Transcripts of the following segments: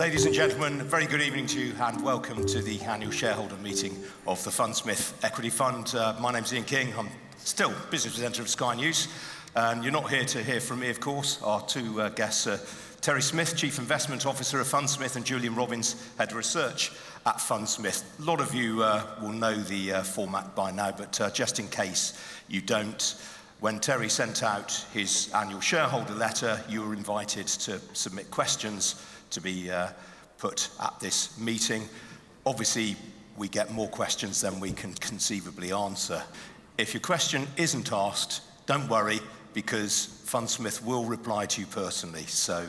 Ladies and gentlemen, a very good evening to you and welcome to the annual shareholder meeting of the Fundsmith Equity Fund. My name's Ian King. I'm still business presenter of Sky News. And you're not here to hear from me, of course. Our two guests are Terry Smith, Chief Investment Officer of Fundsmith, and Julian Robins, Head of Research at Fundsmith. A lot of you will know the format by now, but just in case you don't, when Terry sent out his annual shareholder letter, you were invited to submit questions to be put at this meeting. Obviously, we get more questions than we can conceivably answer. If your question isn't asked, don't worry, because Fundsmith will reply to you personally, so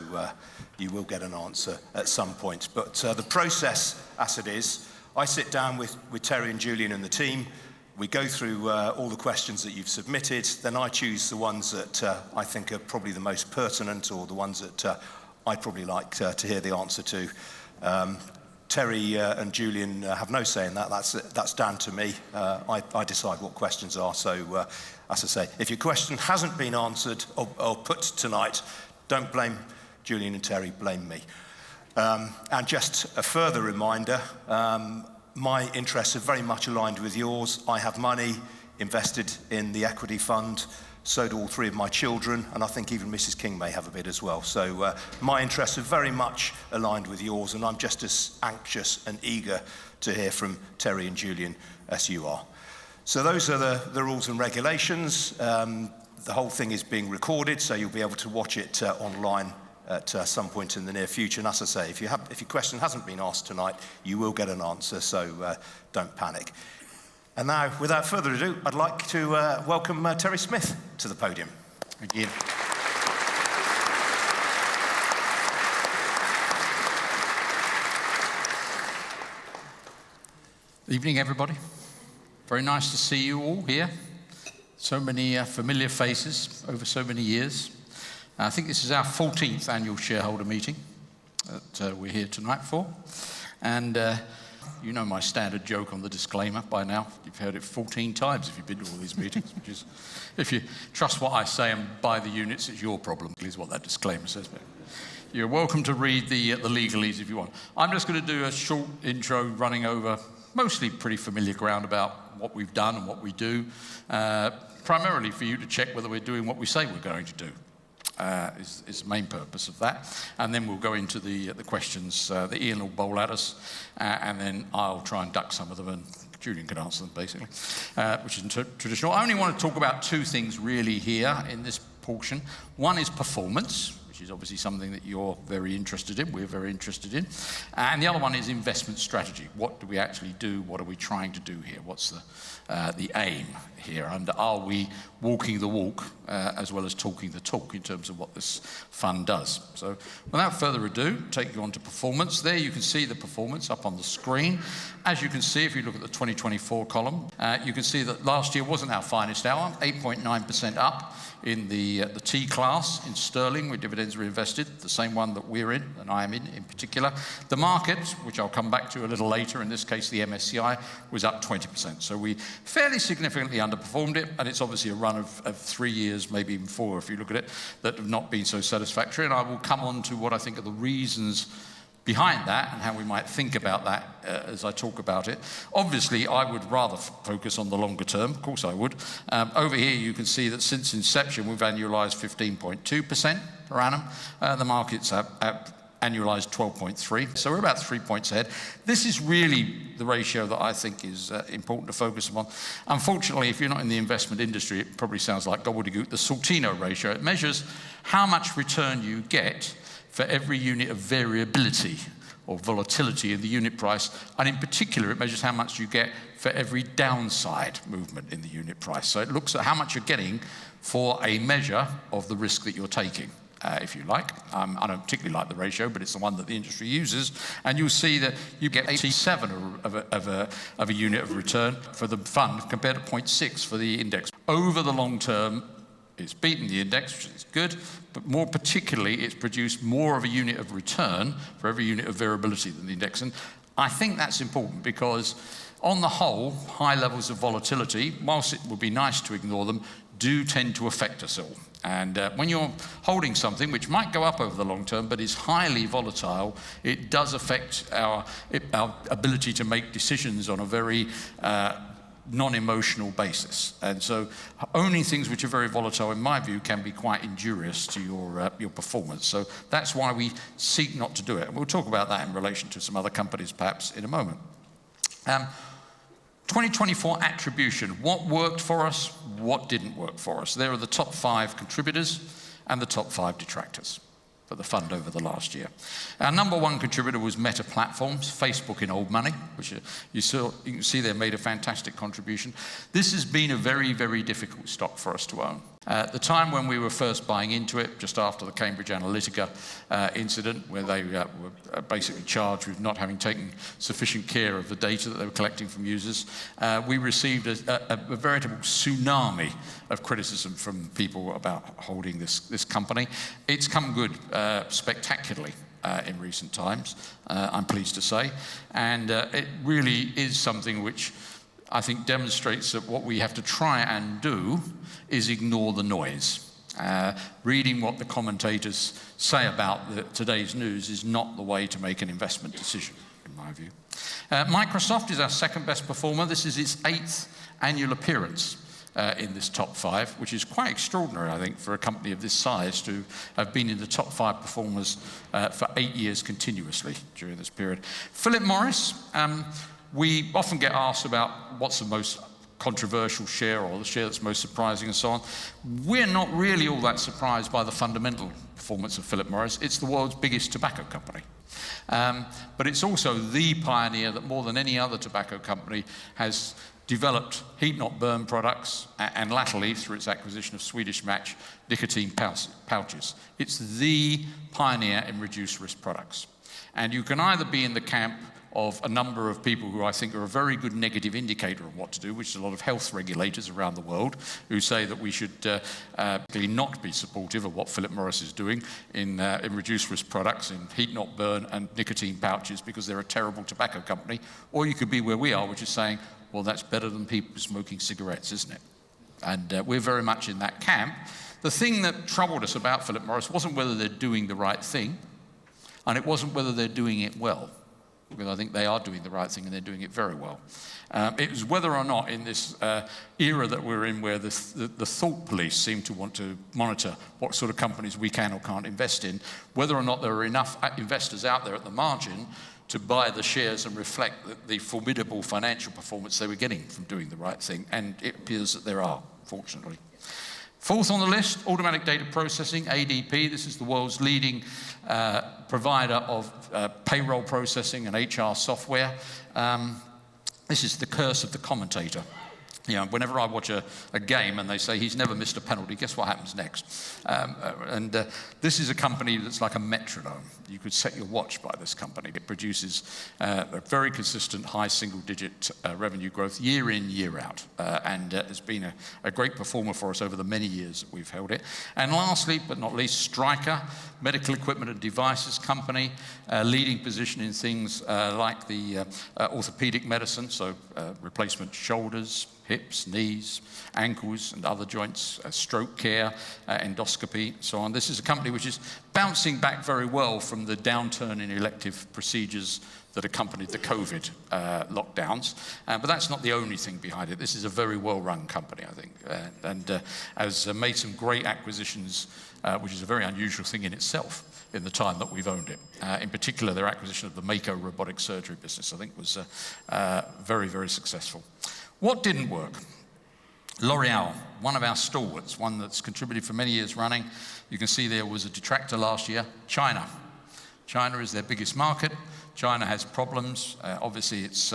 you will get an answer at some point. But the process, as it is, I sit down with Terry and Julian and the team. We go through all the questions that you've submitted, then I choose the ones that I think are probably the most pertinent, or the ones that I'd probably like to hear the answer to. Terry and Julian have no say in that. That's down to me. I decide what questions are. So, as I say, if your question hasn't been answered or put tonight, don't blame Julian and Terry, blame me. And just a further reminder, my interests are very much aligned with yours. I have money invested in the equity fund. So do all three of my children, and I think even Mrs. King may have a bit as well. So my interests are very much aligned with yours, and I'm just as anxious and eager to hear from Terry and Julian as you are. So those are the rules and regulations. The whole thing is being recorded, so you'll be able to watch it online at some point in the near future. And as I say, if your question hasn't been asked tonight, you will get an answer, so don't panic. And now, without further ado, I'd like to welcome Terry Smith to the podium. Thank you. Evening, everybody. Very nice to see you all here. So many familiar faces over so many years. I think this is our 14th annual shareholder meeting that we're here tonight for. And you know my standard joke on the disclaimer by now. You've heard it 14 times if you've been to all these meetings, which is, if you trust what I say and buy the units, it's your problem, is what that disclaimer says. But you're welcome to read the legalese if you want. I'm just going to do a short intro running over mostly pretty familiar ground about what we've done and what we do, primarily for you to check whether we're doing what we say we're going to do. Is the main purpose of that. And then we'll go into the questions that Ian will bowl at us, and then I'll try and duck some of them, and Julian can answer them, basically, which is traditional. I only want to talk about two things really here in this portion. One is performance, which is obviously something that you're very interested in, we're very interested in. And the other one is investment strategy. What do we actually do? What are we trying to do here? What's the aim here? And are we walking the walk as well as talking the talk in terms of what this fund does? So without further ado, take you on to performance. There you can see the performance up on the screen. As you can see, if you look at the 2024 column, you can see that last year wasn't our finest hour, 8.9% up in the T class in sterling with dividends reinvested, the same one that we're in, and I am in particular. The market, which I'll come back to a little later, in this case the MSCI, was up 20%. So we fairly significantly underperformed it, and it's obviously a run of 3 years, maybe even 4 if you look at it, that have not been so satisfactory. And I will come on to what I think are the reasons behind that and how we might think about that as I talk about it. Obviously, I would rather focus on the longer term. Of course I would. Over here, you can see that since inception, we've annualized 15.2% per annum. The market's annualized 12.3. So we're about 3 points ahead. This is really the ratio that I think is important to focus upon. Unfortunately, if you're not in the investment industry, it probably sounds like gobbledygook. The Sortino ratio, it measures how much return you get for every unit of variability or volatility in the unit price, and in particular it measures how much you get for every downside movement in the unit price. So it looks at how much you're getting for a measure of the risk that you're taking, if you like. I don't particularly like the ratio, but it's the one that the industry uses, and you'll see that you get 87 of a unit of return for the fund compared to 0.6 for the index. Over the long term, it's beaten the index, which is good, but more particularly, it's produced more of a unit of return for every unit of variability than the index. And I think that's important because, on the whole, high levels of volatility, whilst it would be nice to ignore them, do tend to affect us all. And when you're holding something which might go up over the long term but is highly volatile, it does affect our ability to make decisions on a very non-emotional basis. And so owning things which are very volatile, in my view, can be quite injurious to your performance. So that's why we seek not to do it. And we'll talk about that in relation to some other companies perhaps in a moment. 2024 attribution. What worked for us? What didn't work for us? There are the top 5 contributors and the top 5 detractors for the fund over the last year. Our number 1 contributor was Meta Platforms, Facebook in old money, which you can see they made a fantastic contribution. This has been a very, very difficult stock for us to own. At the time when we were first buying into it, just after the Cambridge Analytica incident, where they were basically charged with not having taken sufficient care of the data that they were collecting from users, we received a veritable tsunami of criticism from people about holding this company. It's come good spectacularly in recent times, I'm pleased to say, and it really is something which I think demonstrates that what we have to try and do is ignore the noise. Reading what the commentators say about today's news is not the way to make an investment decision, in my view. Microsoft is our second best performer. This is its 8th annual appearance in this top 5, which is quite extraordinary, I think, for a company of this size to have been in the top 5 performers for 8 years continuously during this period. Philip Morris, we often get asked about what's the most controversial share or the share that's most surprising and so on. We're not really all that surprised by the fundamental performance of Philip Morris. It's the world's biggest tobacco company. But it's also the pioneer that more than any other tobacco company has developed heat-not-burn products and latterly, through its acquisition of Swedish Match, nicotine pouches. It's the pioneer in reduced-risk products. And you can either be in the camp of a number of people who I think are a very good negative indicator of what to do, which is a lot of health regulators around the world who say that we should not be supportive of what Philip Morris is doing in reduced risk products, in heat not burn and nicotine pouches, because they're a terrible tobacco company. Or you could be where we are, which is saying, well, that's better than people smoking cigarettes, isn't it? And we're very much in that camp. The thing that troubled us about Philip Morris wasn't whether they're doing the right thing, and it wasn't whether they're doing it well, because I think they are doing the right thing and they're doing it very well. It was whether or not in this era that we're in, where the thought police seem to want to monitor what sort of companies we can or can't invest in, whether or not there are enough investors out there at the margin to buy the shares and reflect the formidable financial performance they were getting from doing the right thing. And it appears that there are, fortunately. Fourth on the list, automatic data processing, ADP. This is the world's leading provider of payroll processing and HR software. This is the curse of the commentator. You know, whenever I watch a game and they say he's never missed a penalty, guess what happens next? This is a company that's like a metronome. You could set your watch by this company. It produces a very consistent high single-digit revenue growth year in, year out, and has been a great performer for us over the many years that we've held it. And lastly, but not least, Stryker, medical equipment and devices company, leading position in things like the orthopedic medicine, so replacement shoulders, hips, knees, ankles, and other joints, stroke care, endoscopy, so on. This is a company which is bouncing back very well from the downturn in elective procedures that accompanied the COVID lockdowns. But that's not the only thing behind it. This is a very well-run company, I think, and has made some great acquisitions, which is a very unusual thing in itself in the time that we've owned it. In particular, their acquisition of the Mako robotic surgery business, I think, was very, very successful. What didn't work? L'Oreal, one of our stalwarts, one that's contributed for many years running. You can see there was a detractor last year. China. China is their biggest market. China has problems. Obviously, it's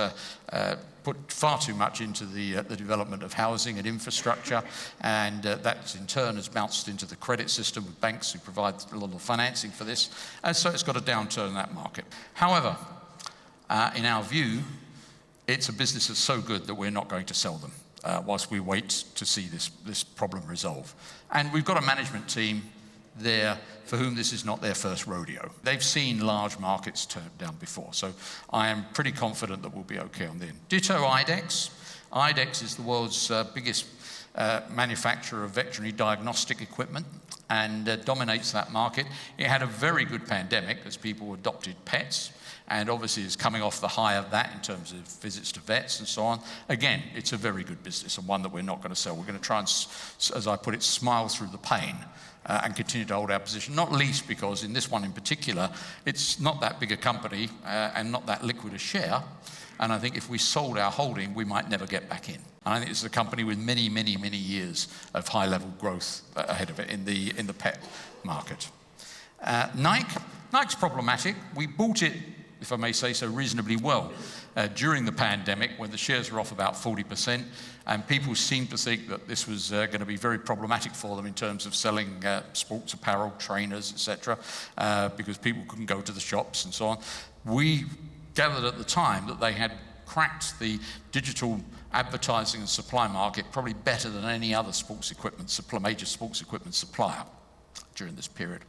put far too much into the development of housing and infrastructure, and that in turn has bounced into the credit system with banks who provide a lot of financing for this, and so it's got a downturn in that market. However, in our view, it's a business that's so good that we're not going to sell them whilst we wait to see this problem resolve. And we've got a management team there for whom this is not their first rodeo. They've seen large markets turn down before, so I am pretty confident that we'll be okay on the end. Ditto IDEX. IDEX is the world's biggest manufacturer of veterinary diagnostic equipment and dominates that market. It had a very good pandemic as people adopted pets, and obviously is coming off the high of that in terms of visits to vets and so on. Again, it's a very good business and one that we're not going to sell. We're going to try and, as I put it, smile through the pain and continue to hold our position, not least because in this one in particular, it's not that big a company and not that liquid a share. And I think if we sold our holding, we might never get back in. And I think it's a company with many, many, many years of high-level growth ahead of it in the pet market. Nike's problematic. We bought it, if I may say so, reasonably well during the pandemic when the shares were off about 40%, and people seemed to think that this was going to be very problematic for them in terms of selling sports apparel, trainers, etc., because people couldn't go to the shops and so on. We gathered at the time that they had cracked the digital advertising and supply market probably better than any other major sports equipment supplier during this period.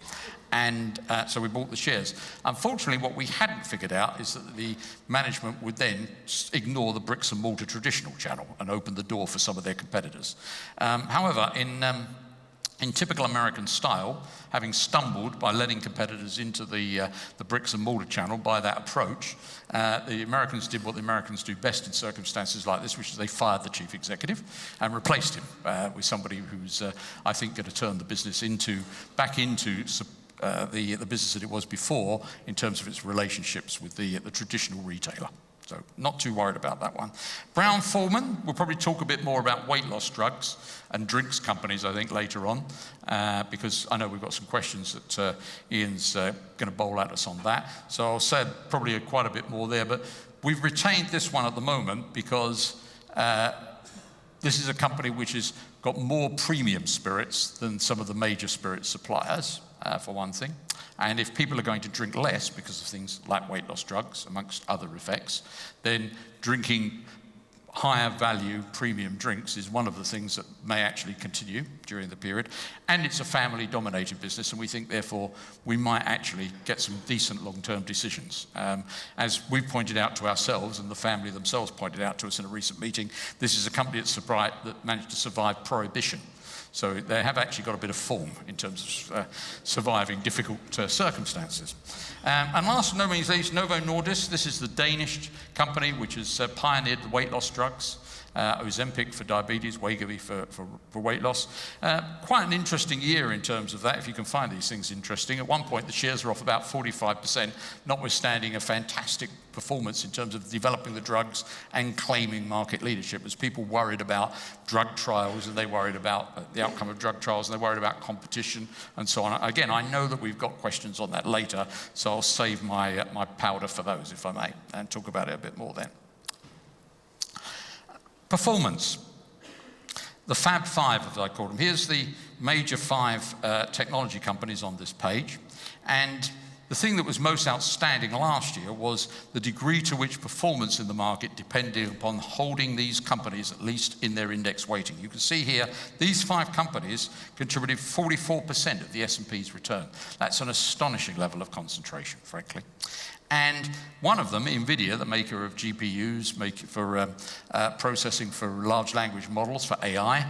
And so we bought the shares. Unfortunately, what we hadn't figured out is that the management would then ignore the bricks and mortar traditional channel and open the door for some of their competitors. However, in typical American style, having stumbled by letting competitors into the bricks and mortar channel by that approach, the Americans did what the Americans do best in circumstances like this, which is they fired the chief executive and replaced him with somebody who's, I think, going to turn the business back into the business that it was before in terms of its relationships with the traditional retailer. So not too worried about that one. Brown-Forman, we'll probably talk a bit more about weight loss drugs and drinks companies, I think, later on, because I know we've got some questions that Ian's going to bowl at us on that. So I'll say probably quite a bit more there, but we've retained this one at the moment because this is a company which has got more premium spirits than some of the major spirit suppliers, for one thing. And if people are going to drink less because of things like weight loss drugs, amongst other effects, then drinking higher value premium drinks is one of the things that may actually continue during the period. And it's a family dominated business, and we think therefore we might actually get some decent long-term decisions. As we pointed out to ourselves, and the family themselves pointed out to us in a recent meeting, this is a company that managed to survive prohibition. So they have actually got a bit of form in terms of surviving difficult circumstances. And last but not least, Novo Nordisk. This is the Danish company which has pioneered the weight loss drugs. Ozempic for diabetes, Wegovy for weight loss. Quite an interesting year in terms of that, if you can find these things interesting. At one point, the shares were off about 45%, notwithstanding a fantastic performance in terms of developing the drugs and claiming market leadership, as people worried about drug trials and they worried about the outcome of drug trials and they worried about competition and so on. Again, I know that we've got questions on that later, so I'll save my powder for those, if I may, and talk about it a bit more then. Performance. The Fab Five, as I call them. Here's the major five technology companies on this page. And the thing that was most outstanding last year was the degree to which performance in the market depended upon holding these companies, at least in their index weighting. You can see here, these five companies contributed 44% of the S&P's return. That's an astonishing level of concentration, frankly. And one of them, NVIDIA, the maker of GPUs, for processing for large language models, for AI,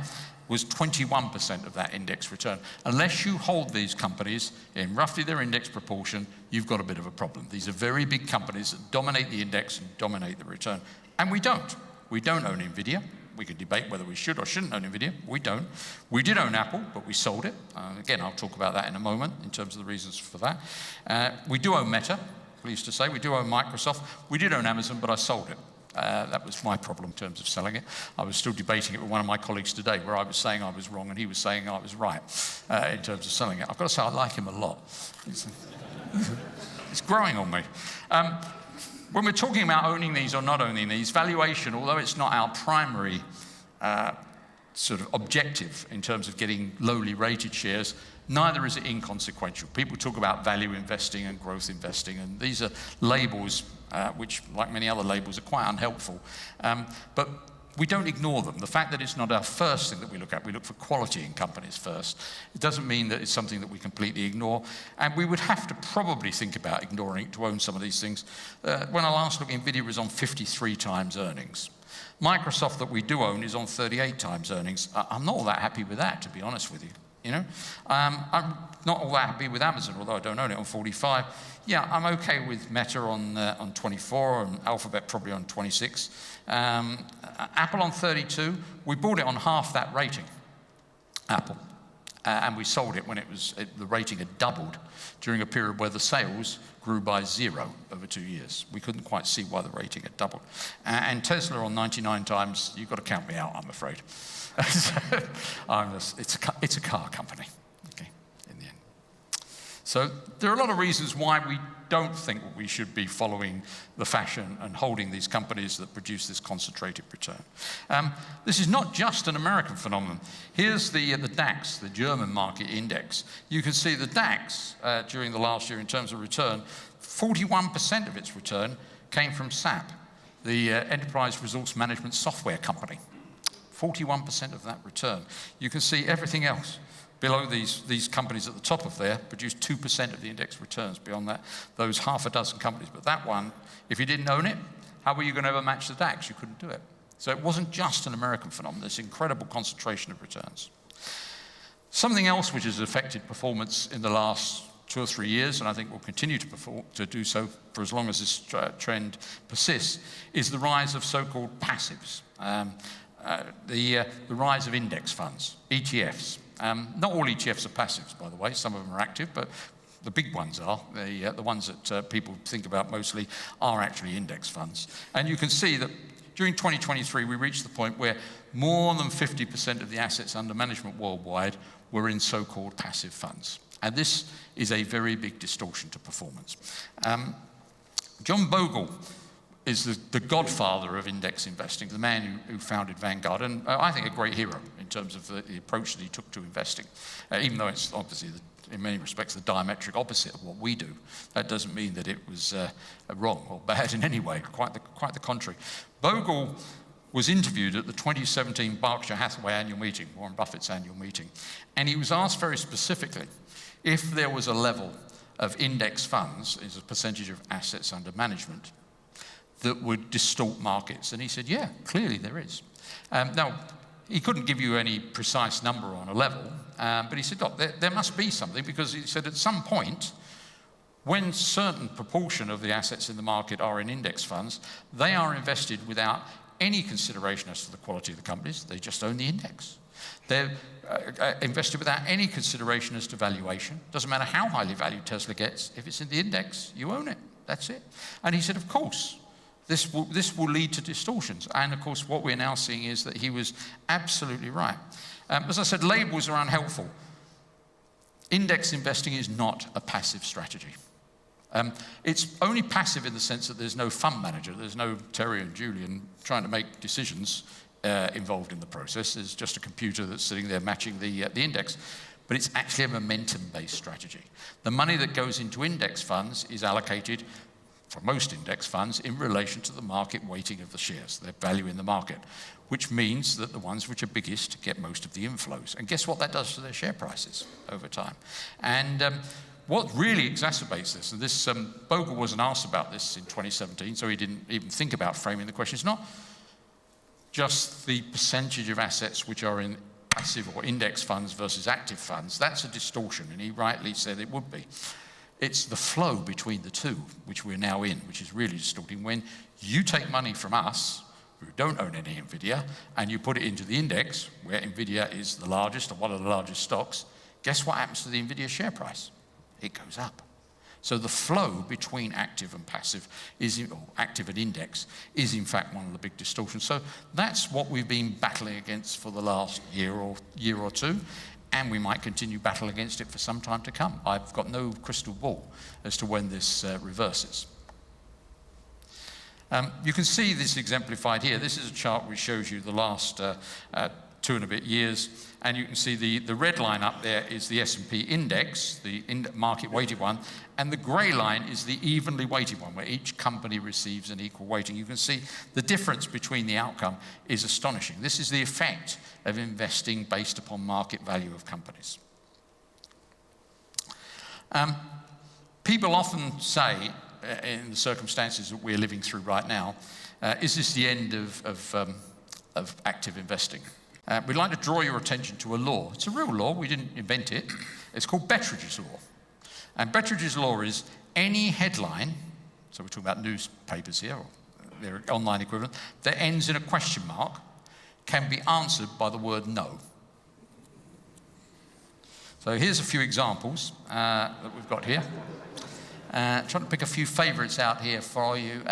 was 21% of that index return. Unless you hold these companies in roughly their index proportion, you've got a bit of a problem. These are very big companies that dominate the index and dominate the return. And we don't. We don't own NVIDIA. We could debate whether we should or shouldn't own NVIDIA. We don't. We did own Apple, but we sold it. Again, I'll talk about that in a moment in terms of the reasons for that. We do own Meta. Pleased to say. We do own Microsoft. We did own Amazon, but I sold it. That was my problem in terms of selling it. I was still debating it with one of my colleagues today, where I was saying I was wrong and he was saying I was right in terms of selling it. I've got to say, I like him a lot. It's growing on me. When we're talking about owning these or not owning these, valuation, although it's not our primary sort of objective in terms of getting lowly rated shares, neither is it inconsequential. People talk about value investing and growth investing, and these are labels which, like many other labels, are quite unhelpful. But we don't ignore them. The fact that it's not our first thing that we look at, we look for quality in companies first. It doesn't mean that it's something that we completely ignore. And we would have to probably think about ignoring it to own some of these things. When I last looked, NVIDIA was on 53 times earnings. Microsoft, that we do own, is on 38 times earnings. I'm not all that happy with that, to be honest with you. I'm not all that happy with Amazon, although I don't own it, on 45. Yeah, I'm okay with Meta on 24, and Alphabet probably on 26. Apple on 32. We bought it on half that rating, Apple. And we sold it when the rating had doubled during a period where the sales grew by 0 over 2 years. We couldn't quite see why the rating had doubled. And Tesla on 99 times, you've got to count me out, I'm afraid. It's a car company, okay, in the end. So there are a lot of reasons why we don't think we should be following the fashion and holding these companies that produce this concentrated return. This is not just an American phenomenon. Here's the DAX, the German market index. You can see the DAX during the last year in terms of return, 41% of its return came from SAP, the enterprise resource management software company. 41% of that return. You can see everything else below these companies at the top of there produce 2% of the index returns. Beyond that, those half a dozen companies. But that one, if you didn't own it, how were you going to ever match the DAX? You couldn't do it. So it wasn't just an American phenomenon, this incredible concentration of returns. Something else which has affected performance in the last 2 or 3 years, and I think will continue to do so for as long as this trend persists, is the rise of so-called passives. The rise of index funds, ETFs. Not all ETFs are passives, by the way. Some of them are active, but the big ones are. The ones that people think about mostly are actually index funds. And you can see that during 2023, we reached the point where more than 50% of the assets under management worldwide were in so-called passive funds. And this is a very big distortion to performance. John Bogle is the godfather of index investing, the man who founded Vanguard, and I think a great hero in terms of the approach that he took to investing. Even though it's obviously, in many respects, the diametric opposite of what we do, that doesn't mean that it was wrong or bad in any way, quite the contrary. Bogle was interviewed at the 2017 Berkshire Hathaway annual meeting, Warren Buffett's annual meeting, and he was asked very specifically if there was a level of index funds as a percentage of assets under management that would distort markets. And he said, yeah, clearly there is. Now, he couldn't give you any precise number on a level, but he said, look, there must be something, because he said at some point, when a certain proportion of the assets in the market are in index funds, they are invested without any consideration as to the quality of the companies. They just own the index. They're invested without any consideration as to valuation. Doesn't matter how highly valued Tesla gets. If it's in the index, you own it. That's it. And he said, of course, this will lead to distortions. And of course, what we're now seeing is that he was absolutely right. As I said, labels are unhelpful. Index investing is not a passive strategy. It's only passive in the sense that there's no fund manager, there's no Terry and Julian trying to make decisions involved in the process. There's just a computer that's sitting there matching the index. But it's actually a momentum-based strategy. The money that goes into index funds is allocated, for most index funds, in relation to the market weighting of the shares, their value in the market, which means that the ones which are biggest get most of the inflows. And guess what that does to their share prices over time? And what really exacerbates this, and this Bogle wasn't asked about this in 2017, so he didn't even think about framing the question. It's not just the percentage of assets which are in passive or index funds versus active funds. That's a distortion, and he rightly said it would be. It's the flow between the two, which we're now in, which is really distorting. When you take money from us, who don't own any NVIDIA, and you put it into the index, where NVIDIA is the largest or one of the largest stocks, guess what happens to the NVIDIA share price? It goes up. So the flow between active and passive, or active and index, is in fact one of the big distortions. So that's what we've been battling against for the last year or two, and we might continue battle against it for some time to come. I've got no crystal ball as to when this reverses. You can see this exemplified here. This is a chart which shows you the last 2 and a bit years, and you can see the red line up there is the S&P index, the market weighted one, and the grey line is the evenly weighted one, where each company receives an equal weighting. You can see the difference between the outcome is astonishing. This is the effect of investing based upon market value of companies. People often say in the circumstances that we're living through right now, is this the end of active investing? We'd like to draw your attention to a law. It's a real law, we didn't invent it. It's called Betteridge's Law. And Betteridge's Law is any headline, so we're talking about newspapers here, or their online equivalent, that ends in a question mark can be answered by the word no. So here's a few examples that we've got here. Trying to pick a few favourites out here for you.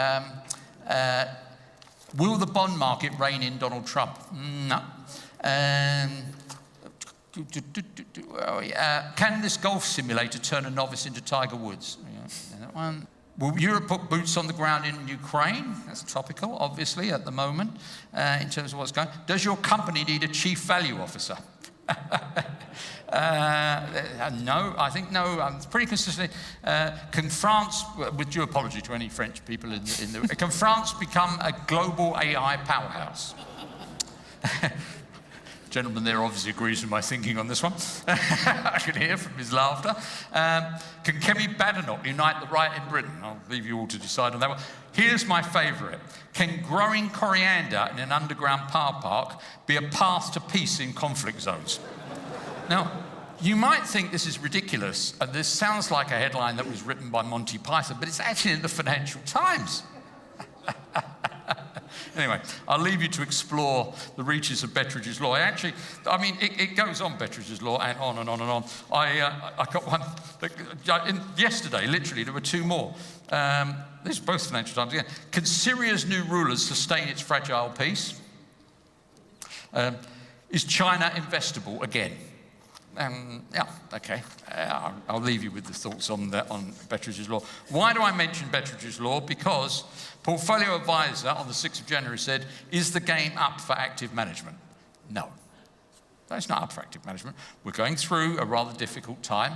Will the bond market rein in Donald Trump? No. Can this golf simulator turn a novice into Tiger Woods? Yeah, that one. Will Europe put boots on the ground in Ukraine? That's topical, obviously, at the moment, in terms of what's going on. Does your company need a chief value officer? No, I think no. It's pretty consistent. Can France, with due apology to any French people can France become a global AI powerhouse? Gentleman there obviously agrees with my thinking on this one. I can hear from his laughter. Can Kemi Badenoch unite the right in Britain? I'll leave you all to decide on that one. Here's my favourite. Can growing coriander in an underground power park be a path to peace in conflict zones? Now, you might think this is ridiculous, and this sounds like a headline that was written by Monty Python, but it's actually in the Financial Times. Anyway, I'll leave you to explore the reaches of Betteridge's Law. It goes on, Betteridge's Law, and on and on and on. I got one yesterday, literally, there were two more. These are both Financial Times again. Can Syria's new rulers sustain its fragile peace? Is China investable again? I'll leave you with the thoughts on Betteridge's Law. Why do I mention Betteridge's Law? Because Portfolio Advisor on the 6th of January said, is the game up for active management? No, it's not up for active management. We're going through a rather difficult time.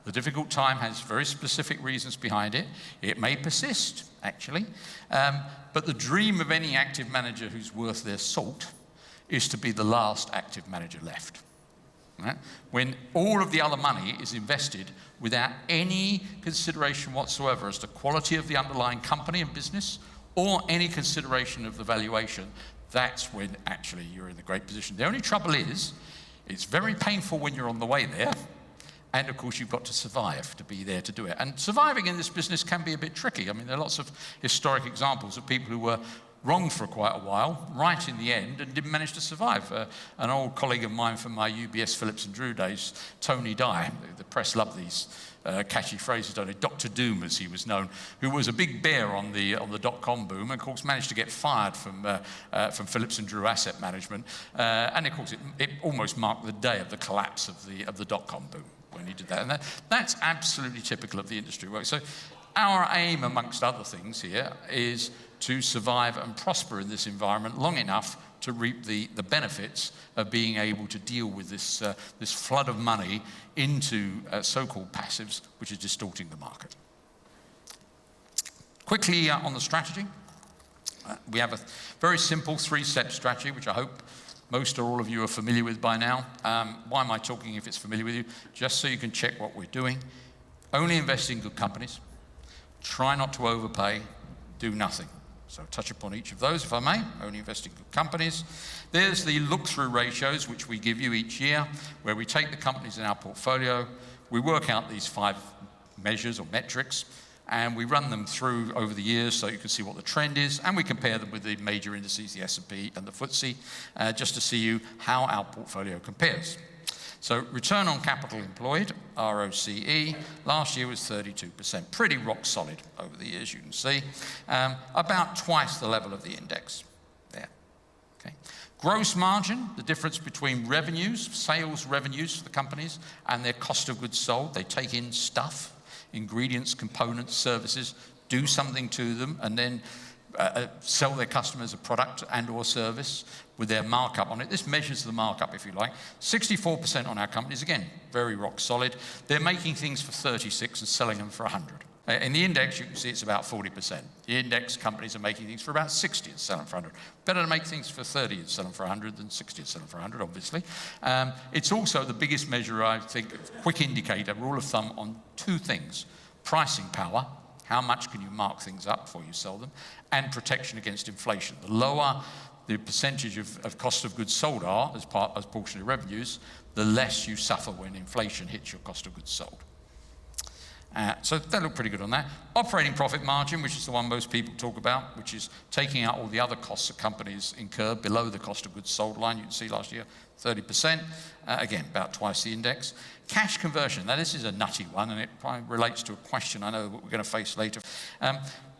The difficult time has very specific reasons behind it. It may persist, actually. But the dream of any active manager who's worth their salt is to be the last active manager left. Right? When all of the other money is invested without any consideration whatsoever as to quality of the underlying company and business or any consideration of the valuation, that's when actually you're in the great position. The only trouble is, it's very painful when you're on the way there, and of course you've got to survive to be there to do it. And surviving in this business can be a bit tricky. I mean, there are lots of historic examples of people who were wrong for quite a while, right in the end, and didn't manage to survive. An old colleague of mine from my UBS Phillips and Drew days, Tony Dye, the press loved these catchy phrases, don't they? Dr. Doom, as he was known, who was a big bear on the dot-com boom, and of course managed to get fired from Phillips and Drew Asset Management, and of course it almost marked the day of the collapse of the dot-com boom when he did that, and that's absolutely typical of the industry work. So our aim, amongst other things here, is to survive and prosper in this environment long enough to reap the benefits of being able to deal with this flood of money into so-called passives, which is distorting the market. Quickly on the strategy. We have a very simple three-step strategy, which I hope most or all of you are familiar with by now. Why am I talking if it's familiar with you? Just so you can check what we're doing. Only invest in good companies. Try not to overpay. Do nothing. So I'll touch upon each of those, if I may. Only invest in good companies. There's the look-through ratios, which we give you each year, where we take the companies in our portfolio, we work out these 5 measures or metrics, and we run them through over the years so you can see what the trend is, and we compare them with the major indices, the S&P and the FTSE, just to see how our portfolio compares. So return on capital employed, ROCE, last year was 32%. Pretty rock solid over the years, you can see. About twice the level of the index there. Okay. Gross margin, the difference between revenues, sales revenues for the companies, and their cost of goods sold. They take in stuff, ingredients, components, services, do something to them, and then sell their customers a product and or service with their markup on it. This measures the markup, if you like. 64% on our companies, again, very rock solid. They're making things for 36 and selling them for 100. In the index, you can see it's about 40%. The index companies are making things for about 60 and selling for 100. Better to make things for 30 and sell them for 100 than 60 and sell them for 100, obviously. It's also the biggest measure, I think, quick indicator, rule of thumb on 2 things. Pricing power How much can you mark things up before you sell them? And protection against inflation. The lower the percentage of cost of goods sold are as portion of revenues, the less you suffer when inflation hits your cost of goods sold. So that looked pretty good on that. Operating profit margin, which is the one most people talk about, which is taking out all the other costs that companies incur below the cost of goods sold line. You can see last year, 30%. Again, about twice the index. Cash conversion. Now, this is a nutty one, and it probably relates to a question I know that we're going to face later.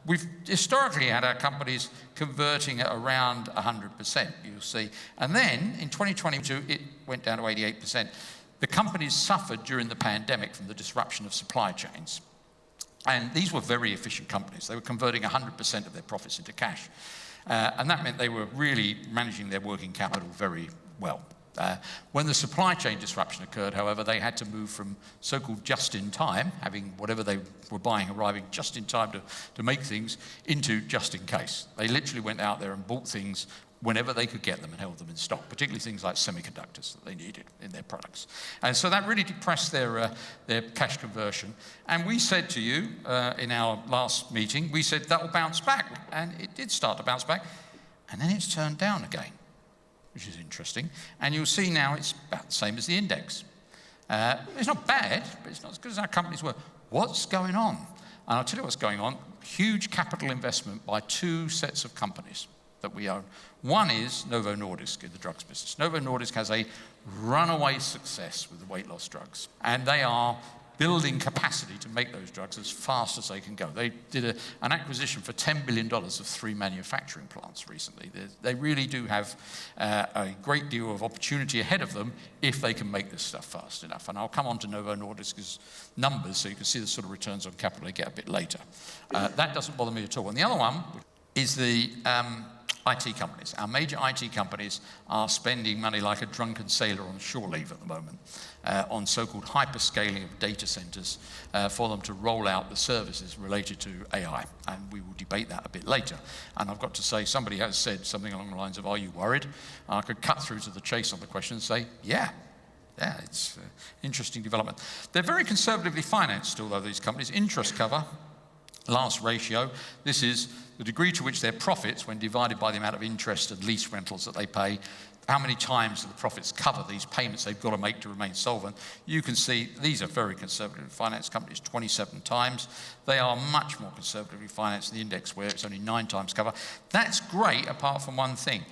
We've historically had our companies converting at around 100%, you'll see. And then in 2022, it went down to 88%. The companies suffered during the pandemic from the disruption of supply chains. And these were very efficient companies. They were converting 100% of their profits into cash. And that meant they were really managing their working capital very well. When the supply chain disruption occurred, however, they had to move from so-called just-in-time, having whatever they were buying arriving just in time to make things, into just-in-case. They literally went out there and bought things whenever they could get them and held them in stock, particularly things like semiconductors that they needed in their products. And so that really depressed their cash conversion. And we said to you in our last meeting, we said that will bounce back. And it did start to bounce back. And then it's turned down again, which is interesting. And you'll see now it's about the same as the index. It's not bad, but it's not as good as our companies were. What's going on? And I'll tell you what's going on. Huge capital investment by two sets of companies that we own. One is Novo Nordisk in the drugs business. Novo Nordisk has a runaway success with the weight loss drugs, and they are building capacity to make those drugs as fast as they can go. They did an acquisition for $10 billion of 3 manufacturing plants recently. They really do have a great deal of opportunity ahead of them if they can make this stuff fast enough. And I'll come on to Novo Nordisk's numbers so you can see the sort of returns on capital they get a bit later. That doesn't bother me at all. And the other one is the IT companies. Our major IT companies are spending money like a drunken sailor on shore leave at the moment on so-called hyperscaling of data centers for them to roll out the services related to AI. And we will debate that a bit later. And I've got to say, somebody has said something along the lines of, are you worried? I could cut through to the chase on the question and say, yeah, it's interesting development. They're very conservatively financed still, though, these companies. Interest cover, last ratio, this is the degree to which their profits, when divided by the amount of interest and lease rentals that they pay, how many times do the profits cover these payments they've got to make to remain solvent. You can see these are very conservative finance companies, 27 times. They are much more conservatively financed than the index, where it's only 9 times cover. That's great, apart from one thing.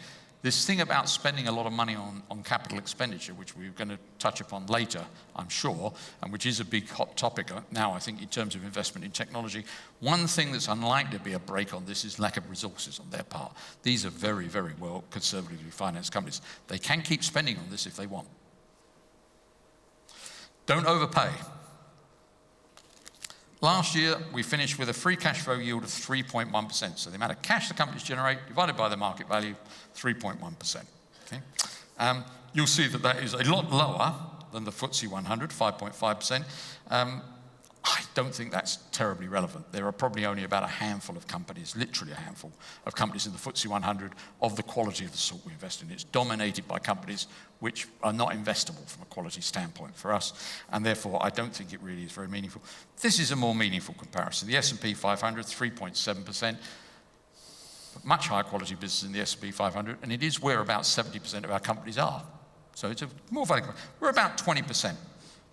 This thing about spending a lot of money on capital expenditure, which we're going to touch upon later, I'm sure, and which is a big hot topic now, I think, in terms of investment in technology. One thing that's unlikely to be a break on this is lack of resources on their part. These are very, very well conservatively financed companies. They can keep spending on this if they want. Don't overpay. Last year, we finished with a free cash flow yield of 3.1%. So the amount of cash the companies generate divided by the market value, 3.1%. Okay? You'll see that that is a lot lower than the FTSE 100, 5.5%. I don't think that's terribly relevant. There are probably only about a handful of companies, literally a handful of companies in the FTSE 100 of the quality of the sort we invest in. It's dominated by companies which are not investable from a quality standpoint for us, and therefore I don't think it really is very meaningful. This is a more meaningful comparison. The S&P 500, 3.7%, much higher quality business than the S&P 500, and it is where about 70% of our companies are. So it's a more valuable. We're about 20%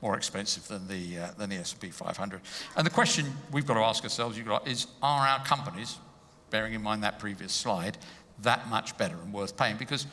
more expensive than the S&P 500. And the question we've got to ask ourselves is, are our companies, bearing in mind that previous slide, that much better and worth paying? Because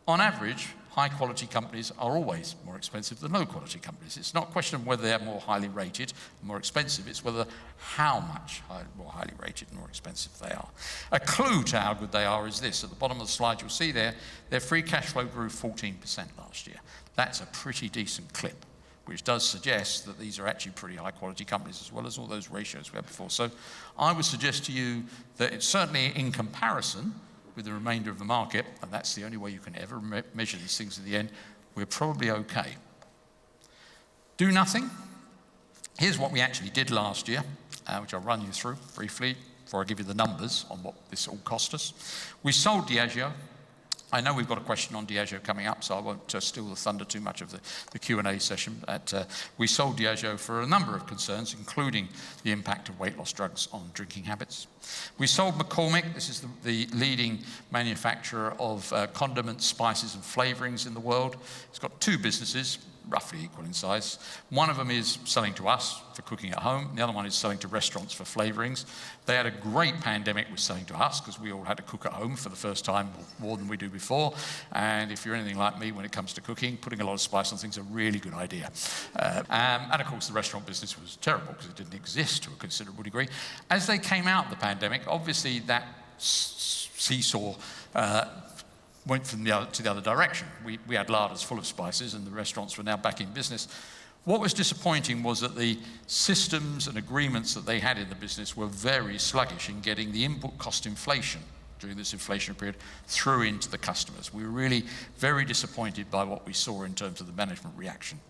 on average, high-quality companies are always more expensive than low-quality companies. It's not a question of whether they're more highly rated, more expensive. It's whether how much more highly rated and more expensive they are. A clue to how good they are is this. At the bottom of the slide, you'll see there, their free cash flow grew 14% last year. That's a pretty decent clip, which does suggest that these are actually pretty high-quality companies, as well as all those ratios we had before. So I would suggest to you that it's certainly in comparison with the remainder of the market, and that's the only way you can ever measure these things at the end, we're probably okay. Do nothing. Here's what we actually did last year, which I'll run you through briefly before I give you the numbers on what this all cost us. We sold Diageo I know we've got a question on Diageo coming up, so I won't steal the thunder too much of the Q&A session. We sold Diageo for a number of concerns, including the impact of weight loss drugs on drinking habits. We sold McCormick. This is the leading manufacturer of condiments, spices and flavorings in the world. It's got two businesses, roughly equal in size. One of them is selling to us for cooking at home. The other one is selling to restaurants for flavorings. They had a great pandemic with selling to us because we all had to cook at home for the first time, more than we do before. And if you're anything like me when it comes to cooking, putting a lot of spice on things is a really good idea. And of course, the restaurant business was terrible because it didn't exist to a considerable degree. As they came out of the pandemic, obviously that seesaw went from to the other direction. We had larders full of spices and the restaurants were now back in business. What was disappointing was that the systems and agreements that they had in the business were very sluggish in getting the input cost inflation during this inflationary period through into the customers. We were really very disappointed by what we saw in terms of the management reaction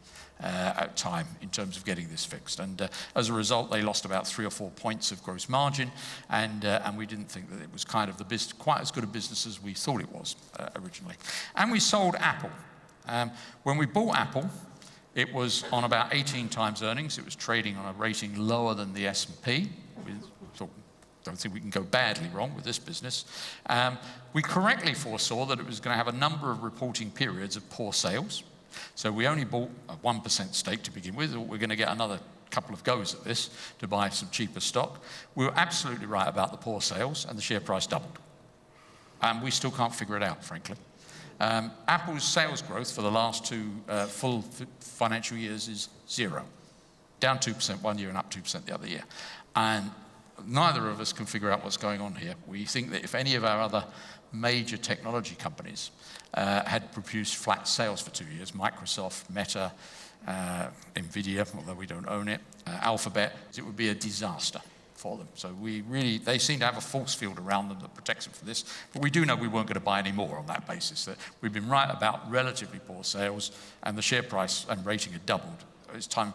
at time in terms of getting this fixed. And as a result, they lost about 3 or 4 points of gross margin, and we didn't think that it was kind of quite as good a business as we thought it was originally. And we sold Apple. When we bought Apple, it was on about 18 times earnings. It was trading on a rating lower than the S&P. We thought, don't think we can go badly wrong with this business. We correctly foresaw that it was going to have a number of reporting periods of poor sales. So we only bought a 1% stake to begin with. We're going to get another couple of goes at this to buy some cheaper stock. We were absolutely right about the poor sales, and the share price doubled. And we still can't figure it out, frankly. Apple's sales growth for the last two full financial years is 0. Down 2% one year and up 2% the other year. And neither of us can figure out what's going on here. We think that if any of our other major technology companies had produced flat sales for 2 years, Microsoft, Meta, Nvidia, although we don't own it, Alphabet, it would be a disaster for them. So they seem to have a force field around them that protects them from this. But we do know we weren't going to buy any more on that basis. That we've been right about relatively poor sales, and the share price and rating had doubled. It's time,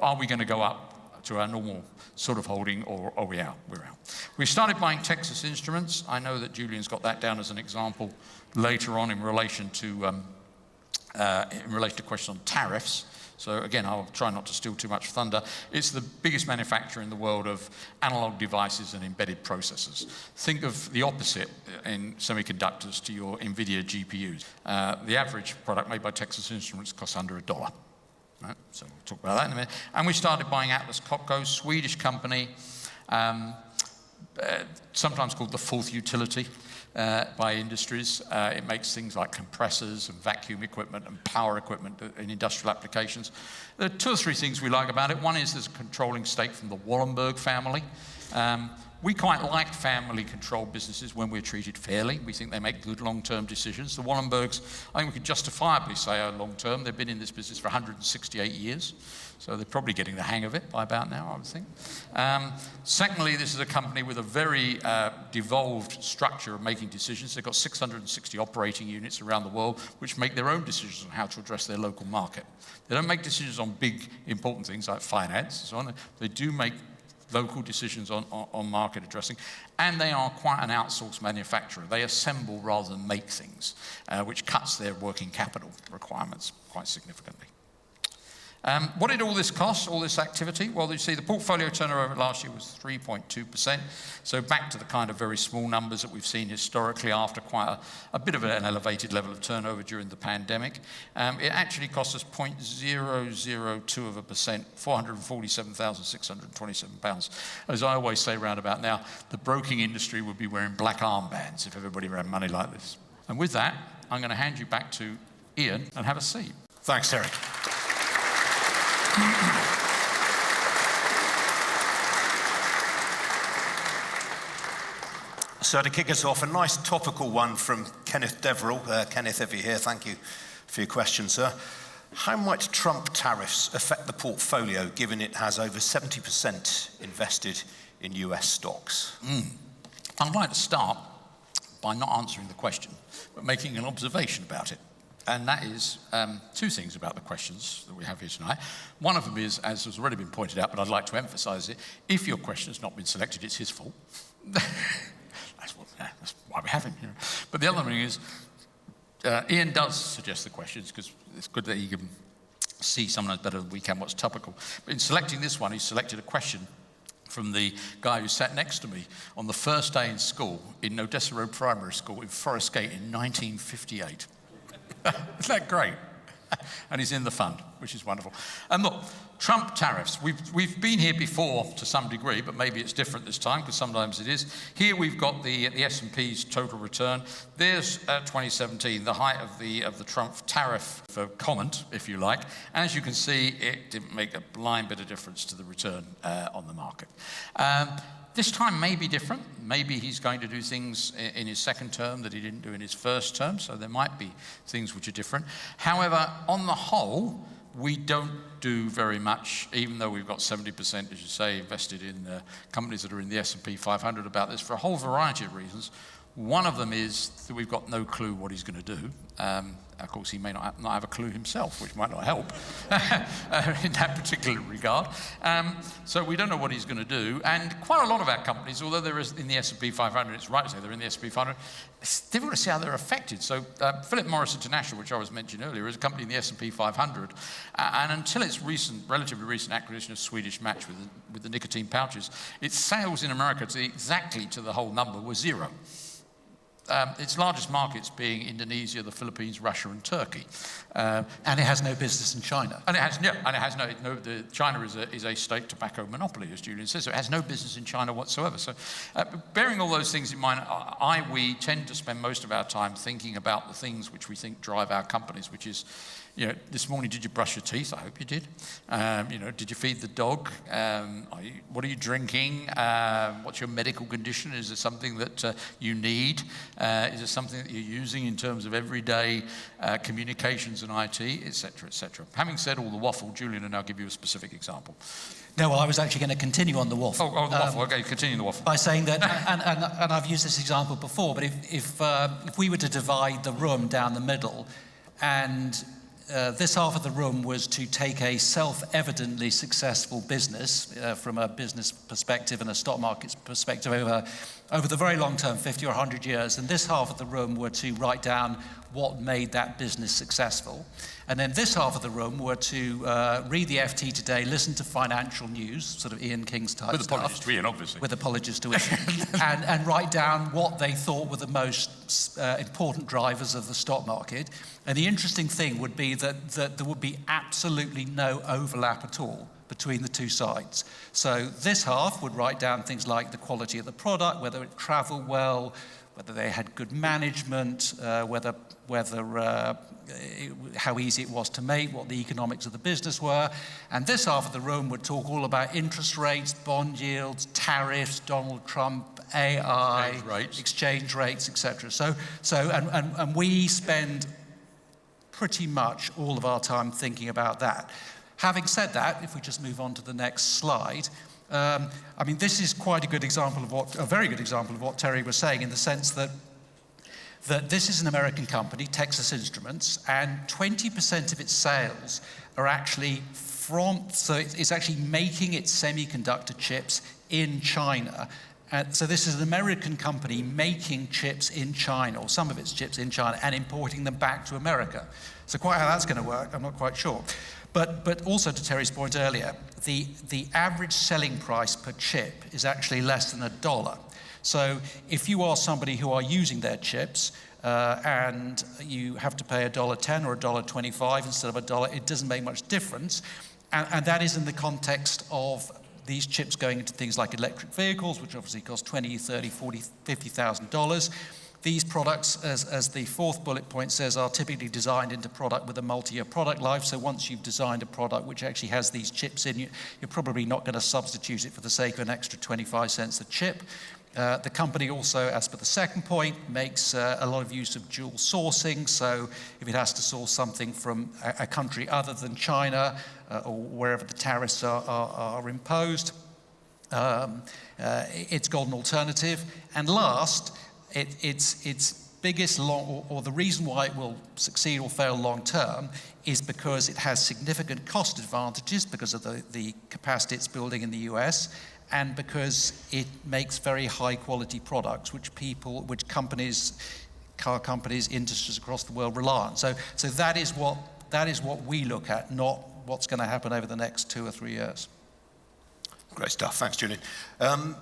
are we going to go up to our normal sort of holding, or are we out? We're out. We started buying Texas Instruments. I know that Julian's got that down as an example later on in relation to questions on tariffs. So again, I'll try not to steal too much thunder. It's the biggest manufacturer in the world of analog devices and embedded processors. Think of the opposite in semiconductors to your NVIDIA GPUs. The average product made by Texas Instruments costs under $1. Right? So we'll talk about that in a minute. And we started buying Atlas Copco, Swedish company, sometimes called the fourth utility by industries. It makes things like compressors and vacuum equipment and power equipment in industrial applications. There are 2 or 3 things we like about it. One is there's a controlling stake from the Wallenberg family. We quite like family-controlled businesses when we're treated fairly. We think they make good long-term decisions. The Wallenbergs, I think we could justifiably say are long-term. They've been in this business for 168 years, so they're probably getting the hang of it by about now, I would think. Secondly, this is a company with a very devolved structure of making decisions. They've got 660 operating units around the world which make their own decisions on how to address their local market. They don't make decisions on big, important things like finance and so on. They do make local decisions on market addressing, and they are quite an outsourced manufacturer. They assemble rather than make things, which cuts their working capital requirements quite significantly. What did all this cost, all this activity? Well, you see the portfolio turnover last year was 3.2%, so back to the kind of very small numbers that we've seen historically after quite a bit of an elevated level of turnover during the pandemic. It actually cost us 0.002%, £447,627. As I always say round about now, the broking industry would be wearing black armbands if everybody ran money like this. And with that, I'm going to hand you back to Ian and have a seat. Thanks, Terry. So to kick us off, a nice topical one from Kenneth Deverill. Kenneth, if you're here, thank you for your question, sir. How might Trump tariffs affect the portfolio, given it has over 70% invested in US stocks? I'd like to start by not answering the question, but making an observation about it. And that is 2 things about the questions that we have here tonight. One of them is, as has already been pointed out, but I'd like to emphasise it, if your question has not been selected, it's his fault. That's why we have him here. But the other thing is, Ian does suggest the questions because it's good that he can see sometimes better than we can what's topical. But in selecting this one, he selected a question from the guy who sat next to me on the first day in school in Odessa Road Primary School in Forest Gate in 1958. Isn't that great? And he's in the fund, which is wonderful. And look, Trump tariffs. We've been here before to some degree, but maybe it's different this time because sometimes it is. Here we've got the S&P's total return. There's 2017, the height of the Trump tariff for comment, if you like. As you can see, it didn't make a blind bit of difference to the return on the market. This time may be different. Maybe he's going to do things in his second term that he didn't do in his first term, so there might be things which are different. However, on the whole, we don't do very much, even though we've got 70%, as you say, invested in companies that are in the S&P 500 about this for a whole variety of reasons. One of them is that we've got no clue what he's going to do. Of course, he may not have a clue himself, which might not help in that particular regard. So we don't know what he's going to do. And quite a lot of our companies, although they're in the S&P 500, it's right to say they're in the S&P 500, it's difficult to see how they're affected. So Philip Morris International, which I was mentioning earlier, is a company in the S&P 500. And until its relatively recent acquisition of Swedish Match with the nicotine pouches, its sales in America exactly to the whole number were zero. Its largest markets being Indonesia, the Philippines, Russia, and Turkey, and it has no business in China. China is a state tobacco monopoly, as Julian says. So it has no business in China whatsoever. So, bearing all those things in mind, we tend to spend most of our time thinking about the things which we think drive our companies, which is, this morning, did you brush your teeth? I hope you did. Did you feed the dog? What are you drinking? What's your medical condition? Is it something that you need? Is it something that you're using in terms of everyday communications and IT, etc., etc.? Having said all the waffle, Julian and I'll give you a specific example. No, well, I was actually going to continue on the waffle. Oh, the waffle. Okay, continue the waffle. By saying that, and I've used this example before, but if we were to divide the room down the middle, and this half of the room was to take a self-evidently successful business from a business perspective and a stock market perspective over the very long term, 50 or 100 years, and this half of the room were to write down what made that business successful. And then this half of the room were to read the FT Today, listen to financial news, sort of Ian King's type with stuff. With apologies to Ian, obviously. With apologies to Ian. and write down what they thought were the most important drivers of the stock market. And the interesting thing would be that there would be absolutely no overlap at all between the two sides. So this half would write down things like the quality of the product, whether it traveled well, whether they had good management, whether how easy it was to make, what the economics of the business were. And this half of the room would talk all about interest rates, bond yields, tariffs, Donald Trump, AI, exchange rates, etc. And we spend pretty much all of our time thinking about that. Having said that, if we just move on to the next slide, this is quite a very good example of what Terry was saying, in the sense that this is an American company, Texas Instruments, and 20% of its sales are actually so it's actually making its semiconductor chips in China. So this is an American company making chips in China, or some of its chips in China, and importing them back to America. So quite how that's going to work, I'm not quite sure. But also, to Terry's point earlier, the average selling price per chip is actually less than $1. So if you are somebody who are using their chips and you have to pay $1.10 or $1.25 instead of $1, it doesn't make much difference. And that is in the context of these chips going into things like electric vehicles, which obviously cost $20,000, $30,000, $40,000, $50,000. These products, as the fourth bullet point says, are typically designed into product with a multi-year product life. So once you've designed a product which actually has these chips in, you're probably not going to substitute it for the sake of an extra 25 cents a chip. The company also, as per the second point, makes a lot of use of dual sourcing. So if it has to source something from a country other than China or wherever the tariffs are imposed, it's got an alternative. And last, its biggest or the reason why it will succeed or fail long term is because it has significant cost advantages because of the capacity it's building in the US, and because it makes very high quality products which companies car companies, industries across the world rely on. So that is what we look at, not what's going to happen over the next 2 or 3 years. Great stuff. Thanks, Julian.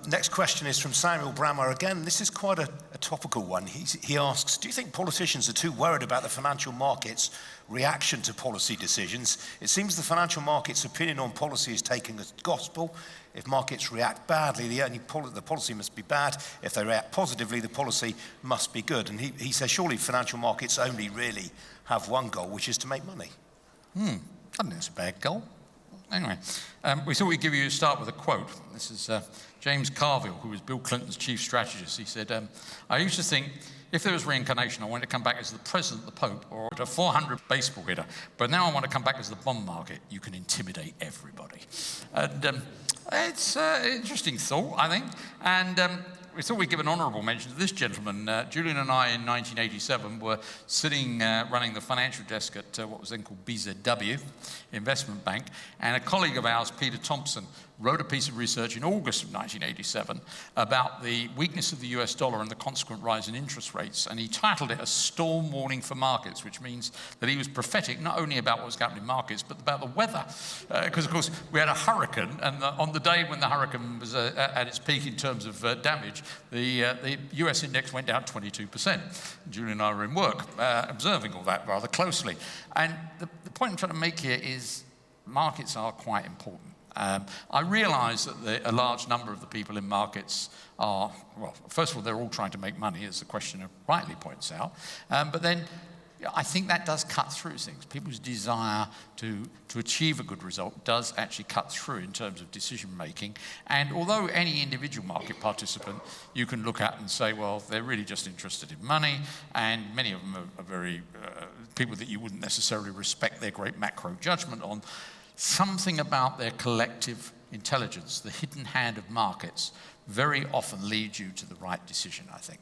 Next question is from Samuel Brammer. Again, this is quite a topical one. He asks, do you think politicians are too worried about the financial markets' reaction to policy decisions? It seems the financial markets' opinion on policy is taken as gospel. If markets react badly, the policy must be bad. If they react positively, the policy must be good. And he says, surely financial markets only really have one goal, which is to make money. I don't think it's a bad goal. Anyway, we thought we'd give you a start with a quote. This is James Carville, who was Bill Clinton's chief strategist. He said, I used to think if there was reincarnation, I wanted to come back as the president, the Pope, or a 400 baseball hitter. But now I want to come back as the bond market. You can intimidate everybody. And it's an interesting thought, I think. And we thought we'd give an honourable mention to this gentleman. Julian and I in 1987 were sitting running the financial desk at what was then called BZW, Investment Bank, and a colleague of ours, Peter Thompson, wrote a piece of research in August of 1987 about the weakness of the US dollar and the consequent rise in interest rates, and he titled it A Storm Warning for Markets, which means that he was prophetic not only about what was happening in markets, but about the weather. Because, of course, we had a hurricane, and on the day when the hurricane was at its peak in terms of damage, the US index went down 22%. Julian and I were in work observing all that rather closely. And the point I'm trying to make here is markets are quite important. I realise that a large number of the people in markets are, well, first of all, they're all trying to make money, as the questioner rightly points out. But then I think that does cut through things. People's desire to achieve a good result does actually cut through in terms of decision making. And although any individual market participant you can look at and say, well, they're really just interested in money, and many of them are very people that you wouldn't necessarily respect their great macro judgment on, something about their collective intelligence, the hidden hand of markets, very often leads you to the right decision, I think,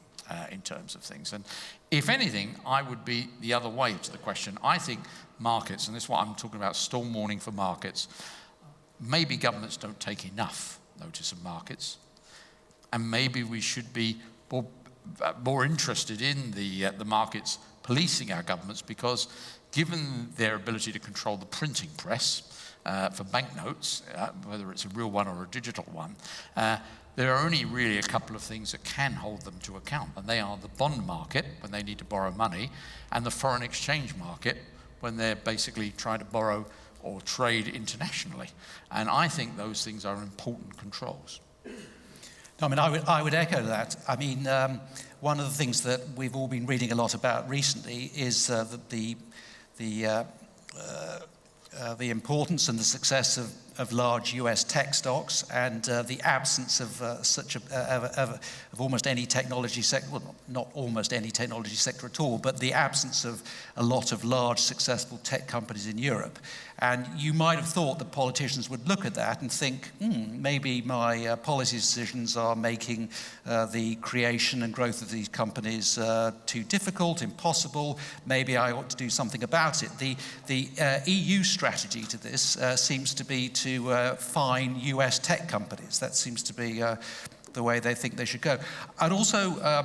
in terms of things. And if anything, I would be the other way to the question. I think markets, and this is what I'm talking about, storm warning for markets, maybe governments don't take enough notice of markets, and maybe we should be more interested in the markets policing our governments, because given their ability to control the printing press, for banknotes, whether it's a real one or a digital one, there are only really a couple of things that can hold them to account, and they are the bond market, when they need to borrow money, and the foreign exchange market, when they're basically trying to borrow or trade internationally. And I think those things are important controls. I mean, I would echo that. I mean, one of the things that we've all been reading a lot about recently is that the importance and the success of large US tech stocks, and the absence of of almost any technology sector, well, not almost any technology sector at all, but the absence of a lot of large successful tech companies in Europe. And you might have thought that politicians would look at that and think, maybe my policy decisions are making the creation and growth of these companies too difficult, impossible. Maybe I ought to do something about it. The EU strategy to this seems to be to fine US tech companies. That seems to be the way they think they should go. And also, I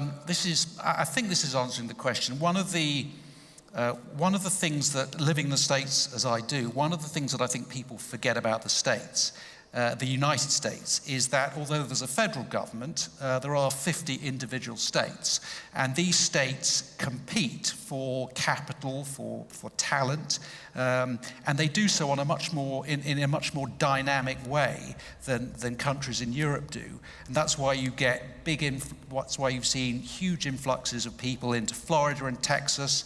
think this is answering the question. One of the things that, living in the States as I do, one of the things that I think people forget about the States, the United States, is that although there's a federal government, there are 50 individual states, and these states compete for capital, for talent, and they do so on a much more in a much more dynamic way than countries in Europe do, and that's why you get that's why you've seen huge influxes of people into Florida and Texas.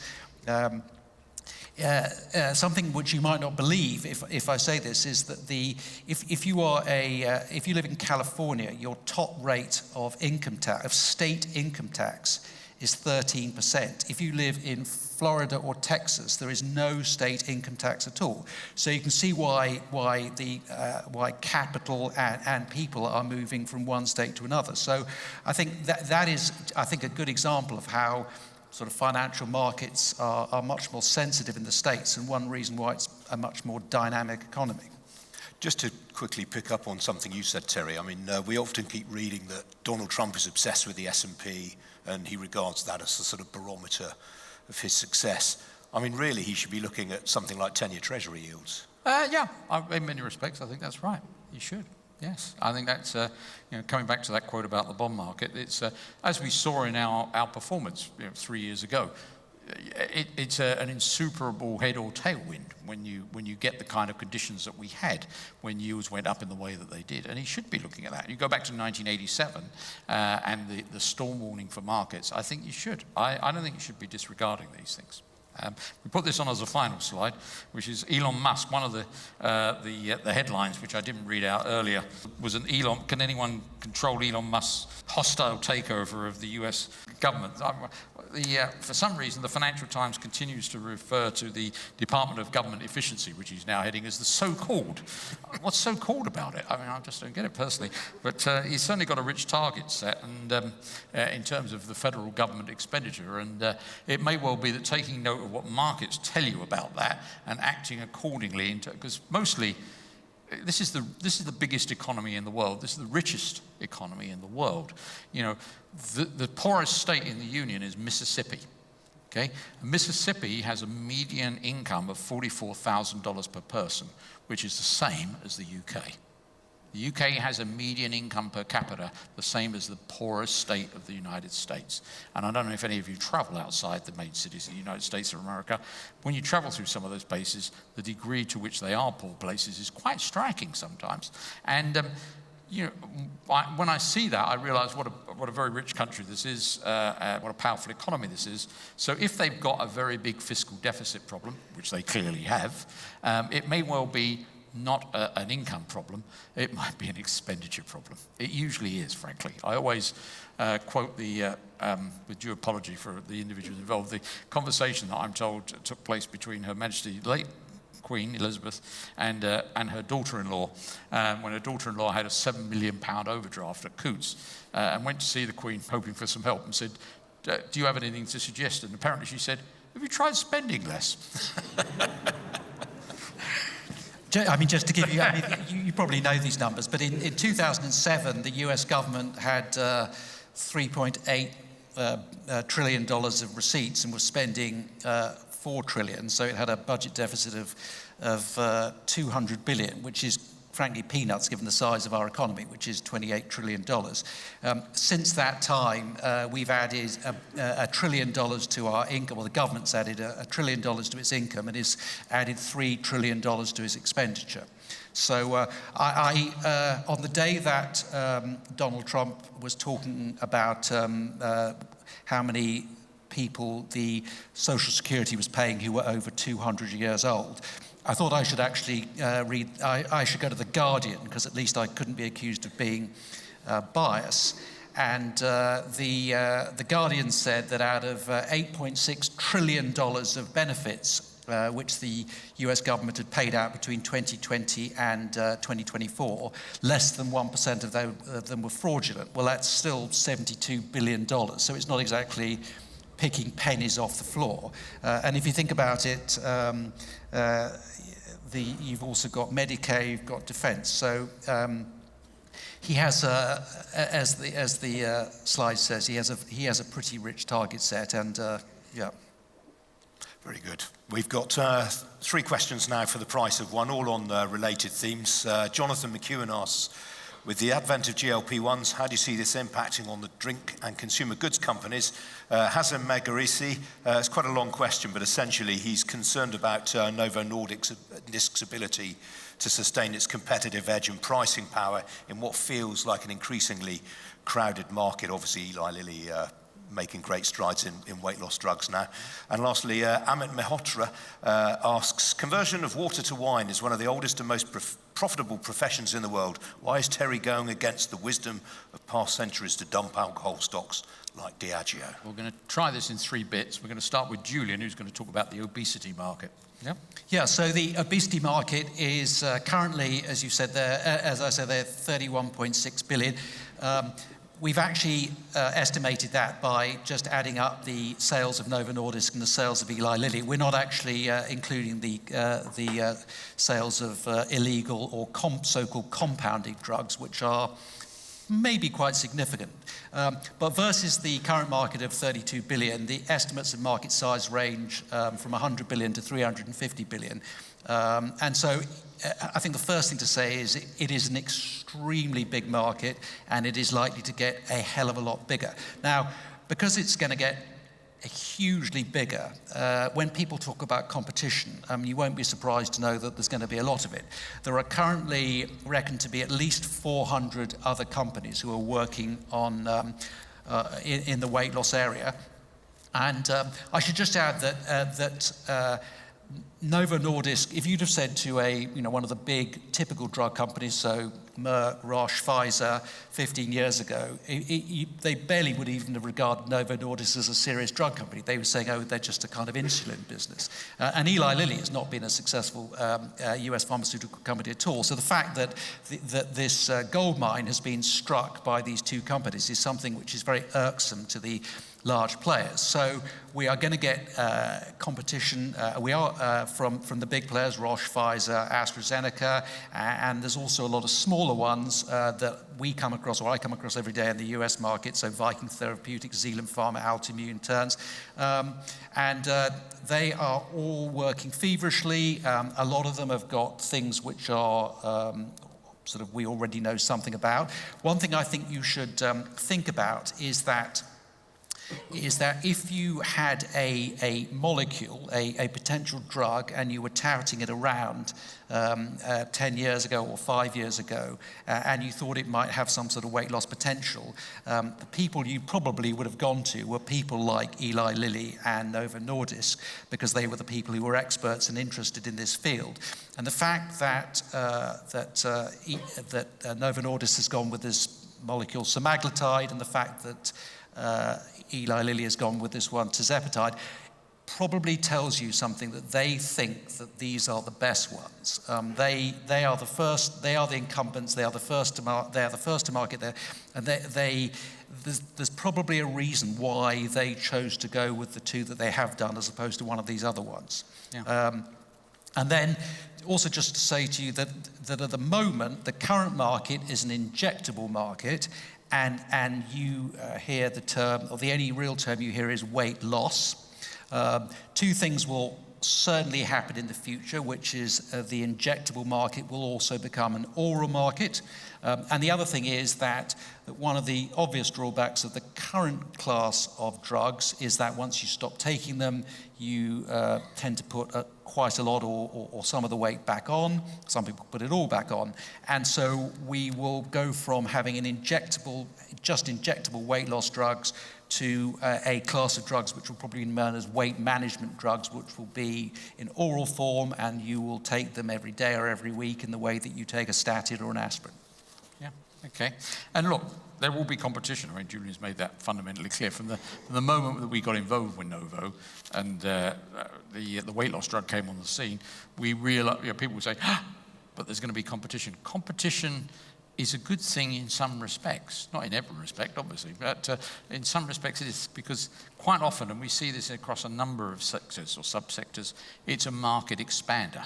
Something which you might not believe if I say this is that if you live in California, your top rate of state income tax is 13%. If you live in Florida or Texas, there is no state income tax at all. So you can see why capital and people are moving from one state to another. So I think that is a good example of how sort of financial markets are much more sensitive in the States, and one reason why it's a much more dynamic economy. Just to quickly pick up on something you said, Terry, I mean, we often keep reading that Donald Trump is obsessed with the S&P and he regards that as the sort of barometer of his success. I mean, really, he should be looking at something like 10-year Treasury yields. In many respects, I think that's right. You should. Yes, I think that's, coming back to that quote about the bond market, it's, as we saw in our performance 3 years ago, it's an insuperable head or tailwind when you get the kind of conditions that we had when yields went up in the way that they did. And he should be looking at that. You go back to 1987 and the storm warning for markets, I think you should. I don't think you should be disregarding these things. We put this on as a final slide, which is Elon Musk. One of the headlines, which I didn't read out earlier, was can anyone control Elon Musk's hostile takeover of the US government? For some reason, the Financial Times continues to refer to the Department of Government Efficiency, which he's now heading, as the so-called. What's so-called about it? I mean, I just don't get it personally. But he's certainly got a rich target set and in terms of the federal government expenditure. And it may well be that taking note of what markets tell you about that and acting accordingly, because mostly this is the biggest economy in the world. This is the richest economy in the world. The poorest state in the union is Mississippi. Okay, Mississippi has a median income of $44,000 per person, which is the same as the UK. The UK has a median income per capita the same as the poorest state of the United States. And I don't know if any of you travel outside the main cities of the United States or America. When you travel through some of those places, the degree to which they are poor places is quite striking sometimes. And when I see that, I realize what a very rich country this is, what a powerful economy this is. So if they've got a very big fiscal deficit problem, which they clearly have, it may well be not an income problem, it might be an expenditure problem. It usually is, frankly. I always quote with due apology for the individuals involved, the conversation that I'm told took place between Her Majesty, late Queen Elizabeth, and her daughter-in-law, when her daughter-in-law had a £7 million overdraft at Coutts, and went to see the Queen hoping for some help and said, do you have anything to suggest? And apparently she said, have you tried spending less? I mean, just to give you, you probably know these numbers, but in 2007, the US government had $3.8 trillion of receipts and was spending $4 trillion. So it had a budget deficit of 200 billion, which is frankly peanuts given the size of our economy, which is $28 trillion. Since that time, we've added $1 trillion to our income, or the government's added $1 trillion to its income and has added $3 trillion to its expenditure. So on the day that Donald Trump was talking about how many people the Social Security was paying who were over 200 years old, I thought I should actually I should go to The Guardian, because at least I couldn't be accused of being biased. And the Guardian said that out of $8.6 trillion of benefits, which the US government had paid out between 2020 and 2024, less than 1% of them were fraudulent. Well, that's still $72 billion. So it's not exactly picking pennies off the floor. And if you think about it, you've also got Medicare, you've got defense. So he has, as the slide says, he has a pretty rich target set, and yeah. Very good. We've got 3 questions now for the price of one, all on related themes. Jonathan McEwen asks, with the advent of GLP-1s, how do you see this impacting on the drink and consumer goods companies? Hazem Megarisi, it's quite a long question, but essentially he's concerned about Novo Nordisk's ability to sustain its competitive edge and pricing power in what feels like an increasingly crowded market. Obviously, Eli Lilly making great strides in weight loss drugs now. And lastly, Amit Mehrotra asks, conversion of water to wine is one of the oldest and most profitable professions in the world. Why is Terry going against the wisdom of past centuries to dump alcohol stocks like Diageo? We're going to try this in 3 bits. We're going to start with Julian, who's going to talk about the obesity market. Yeah. Yeah, so the obesity market is currently, as you said there, as I said there, 31.6 billion. We've actually estimated that by just adding up the sales of Novo Nordisk and the sales of Eli Lilly. We're not actually including the sales of illegal or so-called compounding drugs, which are maybe quite significant. But versus the current market of 32 billion, the estimates of market size range from 100 billion to 350 billion. And so I think the first thing to say is it is an extremely big market, and it is likely to get a hell of a lot bigger. Now, because it's going to get hugely bigger, when people talk about competition, you won't be surprised to know that there's going to be a lot of it. There are currently reckoned to be at least 400 other companies who are working on in the weight loss area. And I should just add that Novo Nordisk, if you'd have said to one of the big typical drug companies, so Merck, Roche, Pfizer, 15 years ago, they barely would even have regarded Novo Nordisk as a serious drug company. They were saying, oh, they're just a kind of insulin business. And Eli Lilly has not been a successful US pharmaceutical company at all. So the fact that this gold mine has been struck by these two companies is something which is very irksome to the large players. So we are going to get competition. We are from the big players, Roche, Pfizer, AstraZeneca, and there's also a lot of smaller ones that we come across, or I come across every day in the US market, so Viking Therapeutics, Zealand Pharma, Altimmune, Terns. And they are all working feverishly. A lot of them have got things which are sort of we already know something about. One thing I think you should think about is that if you had a molecule, a potential drug, and you were touting it around 10 years ago or 5 years ago, and you thought it might have some sort of weight loss potential, the people you probably would have gone to were people like Eli Lilly and Novo Nordisk, because they were the people who were experts and interested in this field. And the fact that Novo Nordisk has gone with this molecule semaglutide, and the fact that Eli Lilly has gone with this one, tirzepatide, probably tells you something, that they think that these are the best ones. They are the first. They are the incumbents. They are the first to market there, and there's probably a reason why they chose to go with the two that they have done, as opposed to one of these other ones. Yeah. And then also just to say to you that at the moment the current market is an injectable market. And you hear the term, or the only real term you hear is weight loss. Two things will certainly happen in the future, which is the injectable market will also become an oral market. And the other thing is that one of the obvious drawbacks of the current class of drugs is that once you stop taking them, you tend to put quite a lot or some of the weight back on. Some people put it all back on. And so we will go from having just injectable weight loss drugs to a class of drugs which will probably be known as weight management drugs, which will be in oral form, and you will take them every day or every week in the way that you take a statin or an aspirin. Yeah, okay. And look, there will be competition. I mean, Julian's made that fundamentally clear. From the moment that we got involved with Novo and the weight loss drug came on the scene, we realized, people would say, but there's going to be competition. Competition is a good thing in some respects, not in every respect, obviously, but in some respects it is, because quite often, and we see this across a number of sectors or subsectors, it's a market expander.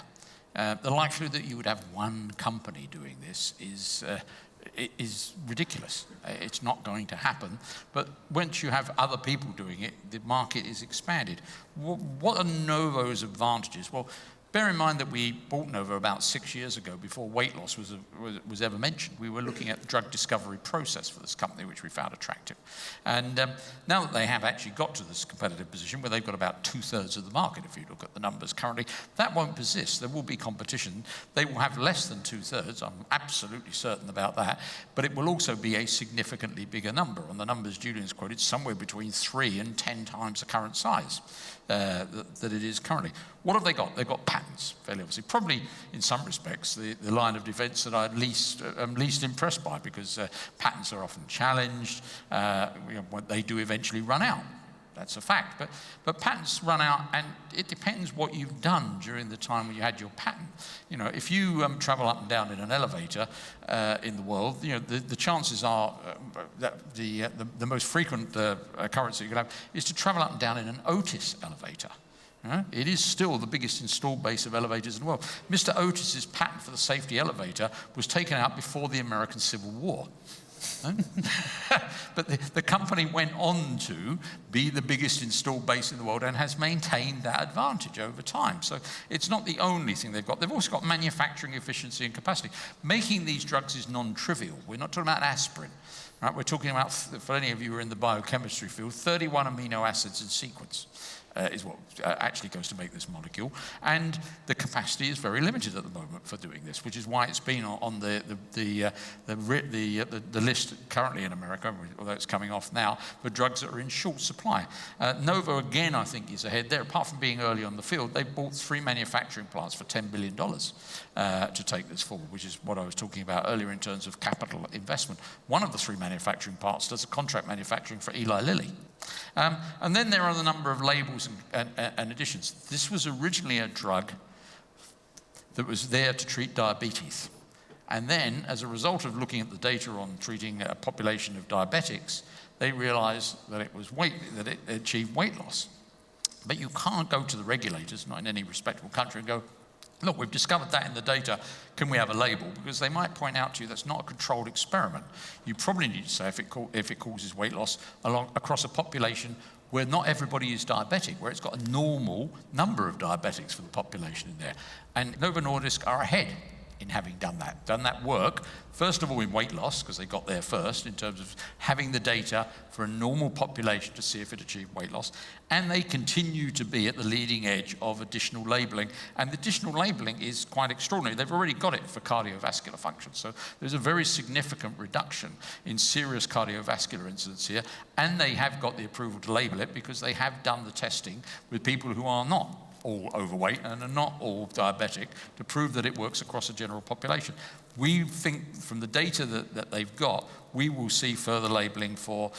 The likelihood that you would have one company doing this is ridiculous. It's not going to happen. But once you have other people doing it, the market is expanded. What are Novo's advantages? Well, bear in mind that we bought Novo about 6 years ago, before weight loss was ever mentioned. We were looking at the drug discovery process for this company, which we found attractive. And now that they have actually got to this competitive position, where they've got about 2/3 of the market, if you look at the numbers currently, that won't persist. There will be competition. They will have less than 2/3. I'm absolutely certain about that. But it will also be a significantly bigger number. On the numbers Julian's quoted, somewhere between 3 and 10 times the current size that it is currently. What have they got? They've got patents, fairly obviously. Probably, in some respects, the line of defense that I'm least impressed by, because patents are often challenged. They do eventually run out. That's a fact. But patents run out, and it depends what you've done during the time when you had your patent. If you travel up and down in an elevator in the world, the chances are that the most frequent occurrence that you can have is to travel up and down in an Otis elevator. It is still the biggest installed base of elevators in the world. Mr. Otis's patent for the safety elevator was taken out before the American Civil War. But the company went on to be the biggest installed base in the world and has maintained that advantage over time. So it's not the only thing they've got. They've also got manufacturing efficiency and capacity. Making these drugs is non-trivial. We're not talking about aspirin. Right? We're talking about, for any of you who are in the biochemistry field, 31 amino acids in sequence. Is what actually goes to make this molecule, and the capacity is very limited at the moment for doing this, which is why it's been on the list currently in America, although it's coming off now, for drugs that are in short supply. Novo again, I think, is ahead there. Apart from being early on the field, they bought 3 manufacturing plants for $10 billion to take this forward, which is what I was talking about earlier in terms of capital investment. One of the 3 manufacturing plants does a contract manufacturing for Eli Lilly. And then there are the number of labels and additions. This was originally a drug that was there to treat diabetes. And then, as a result of looking at the data on treating a population of diabetics, they realized that it achieved weight loss. But you can't go to the regulators, not in any respectable country, and go, look, we've discovered that in the data, can we have a label? Because they might point out to you that's not a controlled experiment. You probably need to say if it causes weight loss across a population where not everybody is diabetic, where it's got a normal number of diabetics for the population in there. And Novo Nordisk are ahead in having done that work, first of all in weight loss, because they got there first in terms of having the data for a normal population to see if it achieved weight loss, and they continue to be at the leading edge of additional labeling, and the additional labeling is quite extraordinary. They've already got it for cardiovascular function, so there's a very significant reduction in serious cardiovascular incidents here, and they have got the approval to label it because they have done the testing with people who are not all overweight and are not all diabetic to prove that it works across a general population. We think from the data that they've got, we will see further labeling for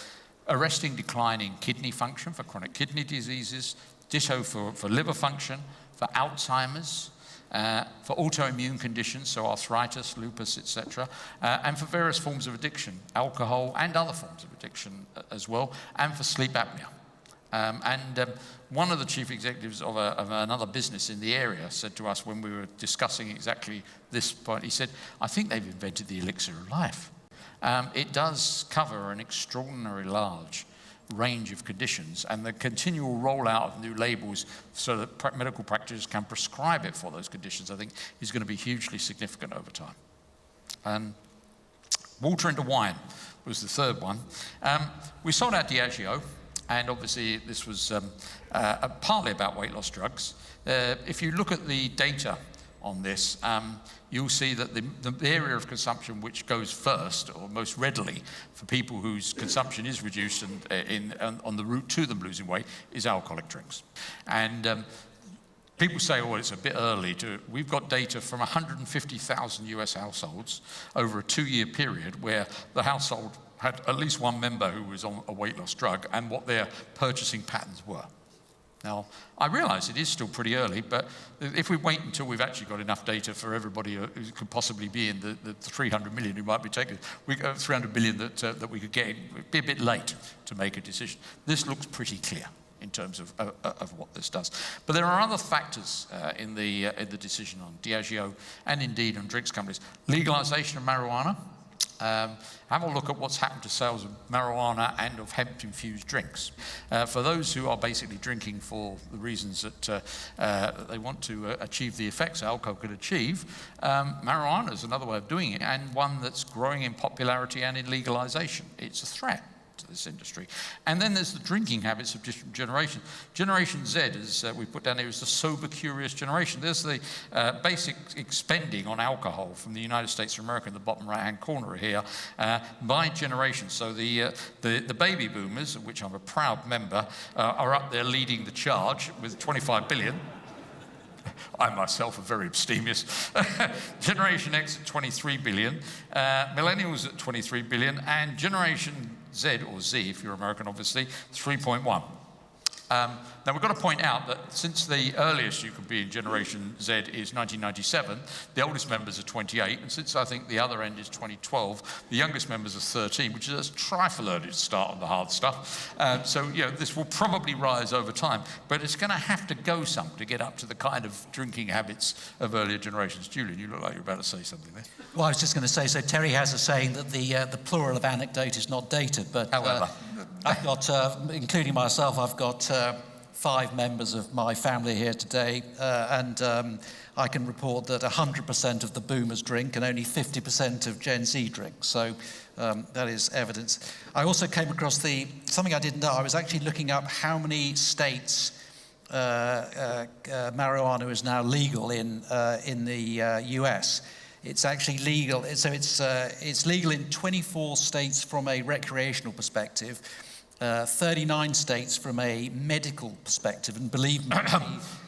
arresting decline in kidney function, for chronic kidney diseases, ditto for liver function, for Alzheimer's, for autoimmune conditions, so arthritis, lupus, etc., and for various forms of addiction, alcohol and other forms of addiction as well, and for sleep apnea. One of the chief executives of another business in the area said to us when we were discussing exactly this point, he said, I think they've invented the elixir of life. It does cover an extraordinarily large range of conditions, and the continual rollout of new labels so that medical practitioners can prescribe it for those conditions, I think, is going to be hugely significant over time. Water into wine was the third one. We sold out Diageo. And obviously, this was partly about weight loss drugs. If you look at the data on this, you'll see that the area of consumption which goes first or most readily for people whose consumption is reduced and on the route to them losing weight is alcoholic drinks. And people say, oh, it's a bit early. We've got data from 150,000 US households over a 2-year period where the household had at least one member who was on a weight loss drug and what their purchasing patterns were. Now, I realize it is still pretty early, but if we wait until we've actually got enough data for everybody who could possibly be in the 300 million who might be taking, 300 billion that we could get, it'd be a bit late to make a decision. This looks pretty clear in terms of what this does. But there are other factors in the decision on Diageo and indeed on drinks companies. Legalization of marijuana. Have a look at what's happened to sales of marijuana and of hemp-infused drinks. For those who are basically drinking for the reasons that they want to achieve the effects alcohol could achieve, marijuana is another way of doing it, and one that's growing in popularity and in legalization. It's a threat to this industry. And then there's the drinking habits of different generations. Generation Z, as we put down here, is the sober, curious generation. There's the basic spending on alcohol from the United States of America in the bottom right-hand corner here by generation. So the baby boomers, of which I'm a proud member, are up there leading the charge with 25 billion. I myself am very abstemious. Generation X at 23 billion, millennials at 23 billion, and Generation Z, or Z if you're American obviously, 3.1. Now, we've got to point out that since the earliest you could be in Generation Z is 1997, the oldest members are 28, and since I think the other end is 2012, the youngest members are 13, which is a trifle early to start on the hard stuff. So, this will probably rise over time, but it's going to have to go some to get up to the kind of drinking habits of earlier generations. Julian, you look like you're about to say something there. Well, I was just going to say, so Terry has a saying that the plural of anecdote is not dated, but however, I've got, including myself, I've got 5 members of my family here today, and I can report that 100% of the boomers drink and only 50% of Gen Z drink. So that is evidence. I also came across something I didn't know. I was actually looking up how many states marijuana is now legal in the US. It's actually legal. So it's legal in 24 states from a recreational perspective. 39 states from a medical perspective, and believe me,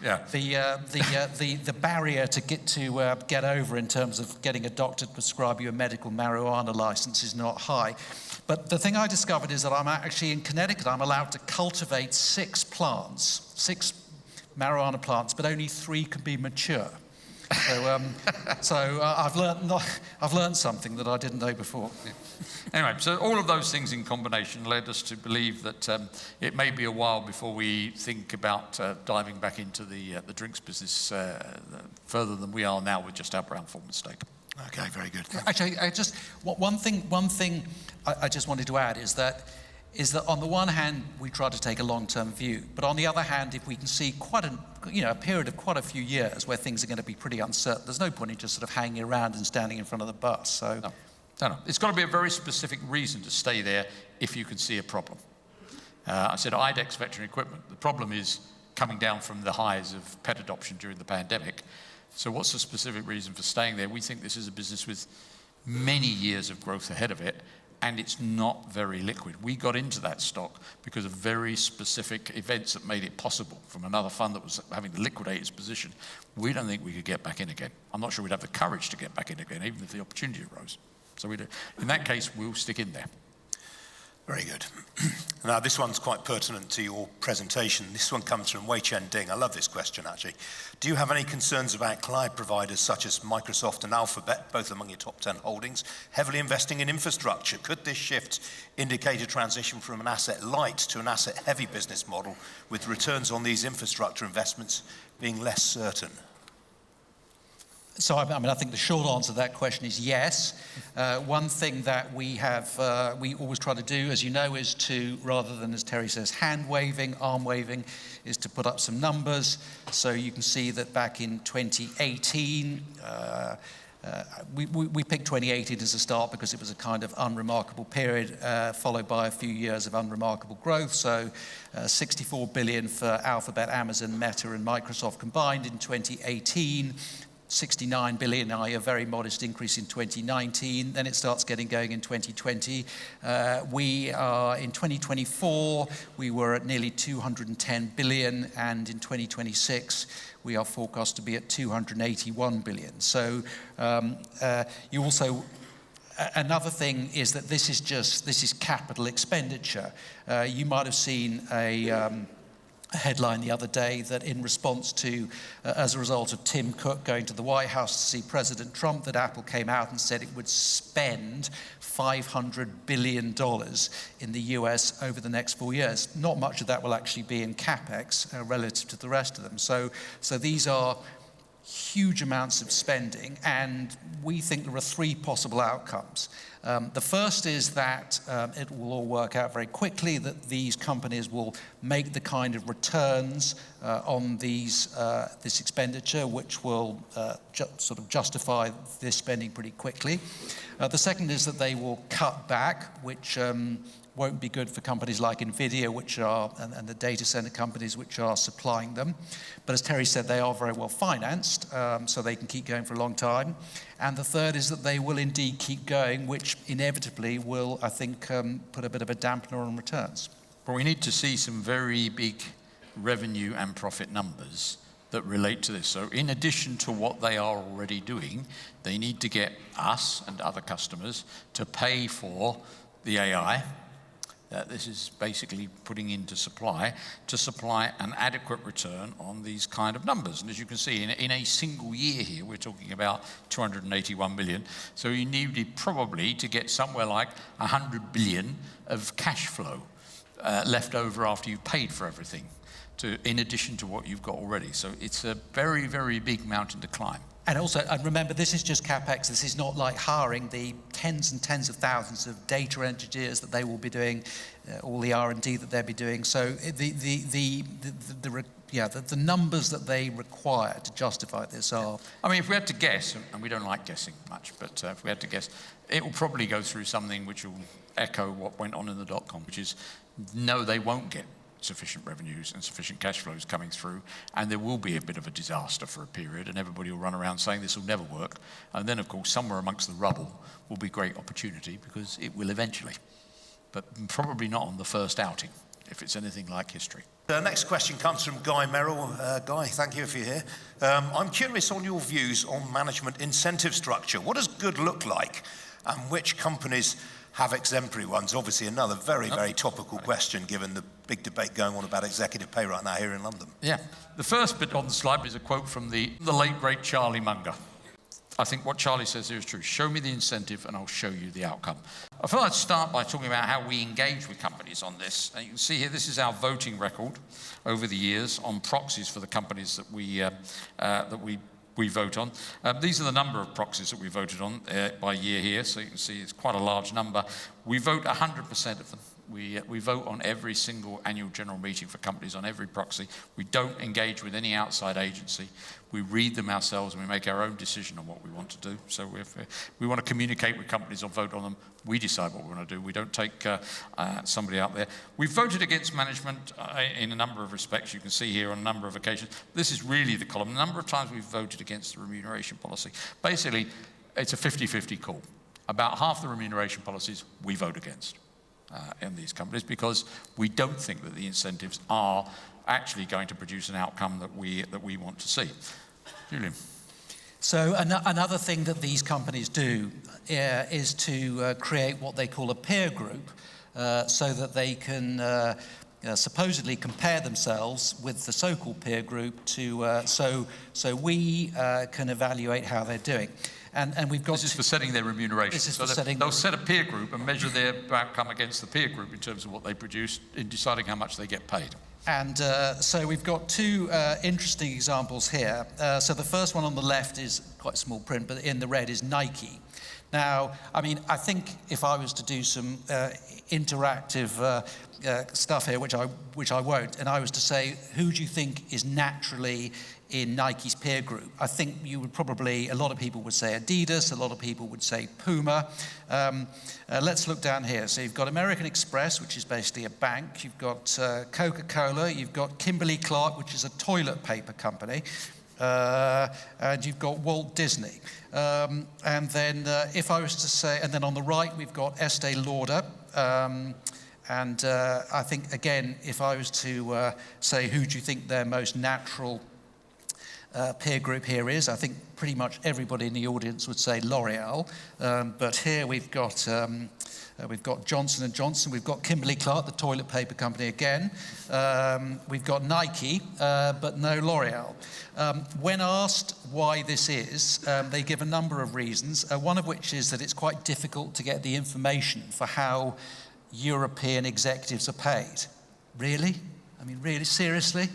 the barrier to get over in terms of getting a doctor to prescribe you a medical marijuana license is not high. But the thing I discovered is that I'm actually in Connecticut. I'm allowed to cultivate 6 marijuana plants, but only 3 can be mature. So I've learned something that I didn't know before. Yeah. Anyway, so all of those things in combination led us to believe that it may be a while before we think about diving back into the drinks business further than we are now with just our Brown-Forman stake. Okay, very good. Actually, one thing I just wanted to add is that on the one hand, we try to take a long-term view, but on the other hand, if we can see a period of quite a few years where things are going to be pretty uncertain, there's no point in just sort of hanging around and standing in front of the bus. So, no. It's got to be a very specific reason to stay there if you can see a problem. I said IDEX veterinary equipment. The problem is coming down from the highs of pet adoption during the pandemic. So what's the specific reason for staying there? We think this is a business with many years of growth ahead of it, and it's not very liquid. We got into that stock because of very specific events that made it possible from another fund that was having to liquidate its position. We don't think we could get back in again. I'm not sure we'd have the courage to get back in again, even if the opportunity arose. So we do. In that case, we'll stick in there. Very good. Now, this one's quite pertinent to your presentation. This one comes from Wei Chen Ding. I love this question, actually. Do you have any concerns about cloud providers such as Microsoft and Alphabet, both among your top 10 holdings, heavily investing in infrastructure? Could this shift indicate a transition from an asset-light to an asset-heavy business model, with returns on these infrastructure investments being less certain? So, I think the short answer to that question is yes. One thing that we always try to do, as you know, is to, rather than, as Terry says, hand-waving, arm-waving, is to put up some numbers. So you can see that back in 2018, we picked 2018 as a start because it was a kind of unremarkable period, followed by a few years of unremarkable growth. So 64 billion for Alphabet, Amazon, Meta, and Microsoft combined in 2018. 69 billion, a very modest increase in 2019. Then it starts getting going in 2020. We are in 2024, we were at nearly 210 billion, and in 2026, we are forecast to be at 281 billion. So you also, another thing is that this is capital expenditure. You might have seen a headline the other day that in response to, as a result of Tim Cook going to the White House to see President Trump, that Apple came out and said it would spend $500 billion in the US over the next 4 years. Not much of that will actually be in CapEx relative to the rest of them. So these are huge amounts of spending, and we think there are 3 possible outcomes. The first is that it will all work out very quickly, that these companies will make the kind of returns on this expenditure which will sort of justify this spending pretty quickly. The second is that they will cut back, which won't be good for companies like Nvidia, which are, and the data center companies which are supplying them. But as Terry said, they are very well financed, so they can keep going for a long time. And the third is that they will indeed keep going, which inevitably will, I think, put a bit of a dampener on returns. But we need to see some very big revenue and profit numbers that relate to this. So in addition to what they are already doing, they need to get us and other customers to pay for the AI. This is basically putting into supply to supply an adequate return on these kind of numbers. And as you can see, in a single year here, we're talking about 281 million. So you needed probably to get somewhere like 100 billion of cash flow left over after you've paid for everything, in addition to what you've got already. So it's a very, very big mountain to climb. And also, and remember, this is just CapEx. This is not like hiring the tens and tens of thousands of data engineers that they will be doing, all the R&D that they'll be doing. So the numbers that they require to justify this are... I mean, if we had to guess, and we don't like guessing much, but if we had to guess, it will probably go through something which will echo what went on in the dot-com, which is, no, they won't get sufficient revenues and sufficient cash flows coming through, and there will be a bit of a disaster for a period, and everybody will run around saying this will never work. And then, of course, somewhere amongst the rubble will be great opportunity, because it will eventually, but probably not on the first outing, if it's anything like history. The next question comes from Guy Merrill. Guy, thank you if you're here. I'm curious on your views on management incentive structure. What does good look like, and which companies have exemplary ones? Obviously another very, very topical question given the big debate going on about executive pay right now here in London. Yeah. The first bit on the slide is a quote from the late, great Charlie Munger. I think what Charlie says here is true. Show me the incentive and I'll show you the outcome. I thought I'd start by talking about how we engage with companies on this. And you can see here, this is our voting record over the years on proxies for the companies that we vote on. These are the number of proxies that we voted on by year here, so you can see it's quite a large number. We vote 100% of them. We vote on every single annual general meeting for companies on every proxy. We don't engage with any outside agency. We read them ourselves and we make our own decision on what we want to do. So if we want to communicate with companies or vote on them, we decide what we want to do. We don't take somebody out there. We've voted against management in a number of respects. You can see here on a number of occasions. This is really the column. The number of times we've voted against the remuneration policy. Basically, it's a 50-50 call. About half the remuneration policies we vote against in these companies, because we don't think that the incentives are actually going to produce an outcome that we want to see. Julian. So another thing that these companies do is to create what they call a peer group, so that they can supposedly compare themselves with the so-called peer group so we can evaluate how they're doing. And we've got this is for setting their remuneration. This is so for setting. They'll set a peer group and measure their outcome against the peer group in terms of what they produce in deciding how much they get paid. And so we've got two interesting examples here. So the first one on the left is quite small print, but in the red is Nike. Now, I mean, I think if I was to do some interactive stuff here, which I won't, and I was to say, who do you think is naturally in Nike's peer group? I think you would probably, a lot of people would say Adidas, a lot of people would say Puma. Let's look down here. So you've got American Express, which is basically a bank. You've got Coca-Cola. You've got Kimberly-Clark, which is a toilet paper company. And you've got Walt Disney. And then if I was to say, and then on the right, we've got Estee Lauder. And I think, again, if I was to say who do you think their most natural peer group here is, I think pretty much everybody in the audience would say L'Oreal. But here we've got Johnson & Johnson, we've got Kimberly-Clark, the toilet paper company again. We've got Nike, but no L'Oreal. When asked why this is, they give a number of reasons, one of which is that it's quite difficult to get the information for how European executives are paid. Really? I mean, really? Seriously?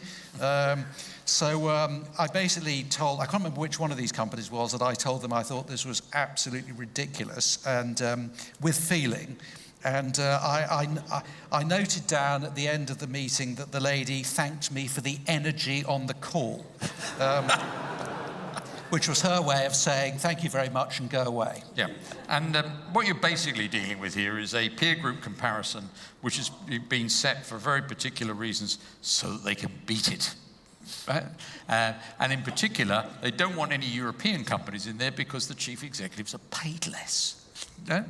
So I basically told, I can't remember which one of these companies was, that I told them I thought this was absolutely ridiculous, and with feeling. And I noted down at the end of the meeting that the lady thanked me for the energy on the call, which was her way of saying, thank you very much and go away. Yeah, and what you're basically dealing with here is a peer group comparison which has been set for very particular reasons so that they can beat it. Right? And in particular, they don't want any European companies in there because the chief executives are paid less. Yeah?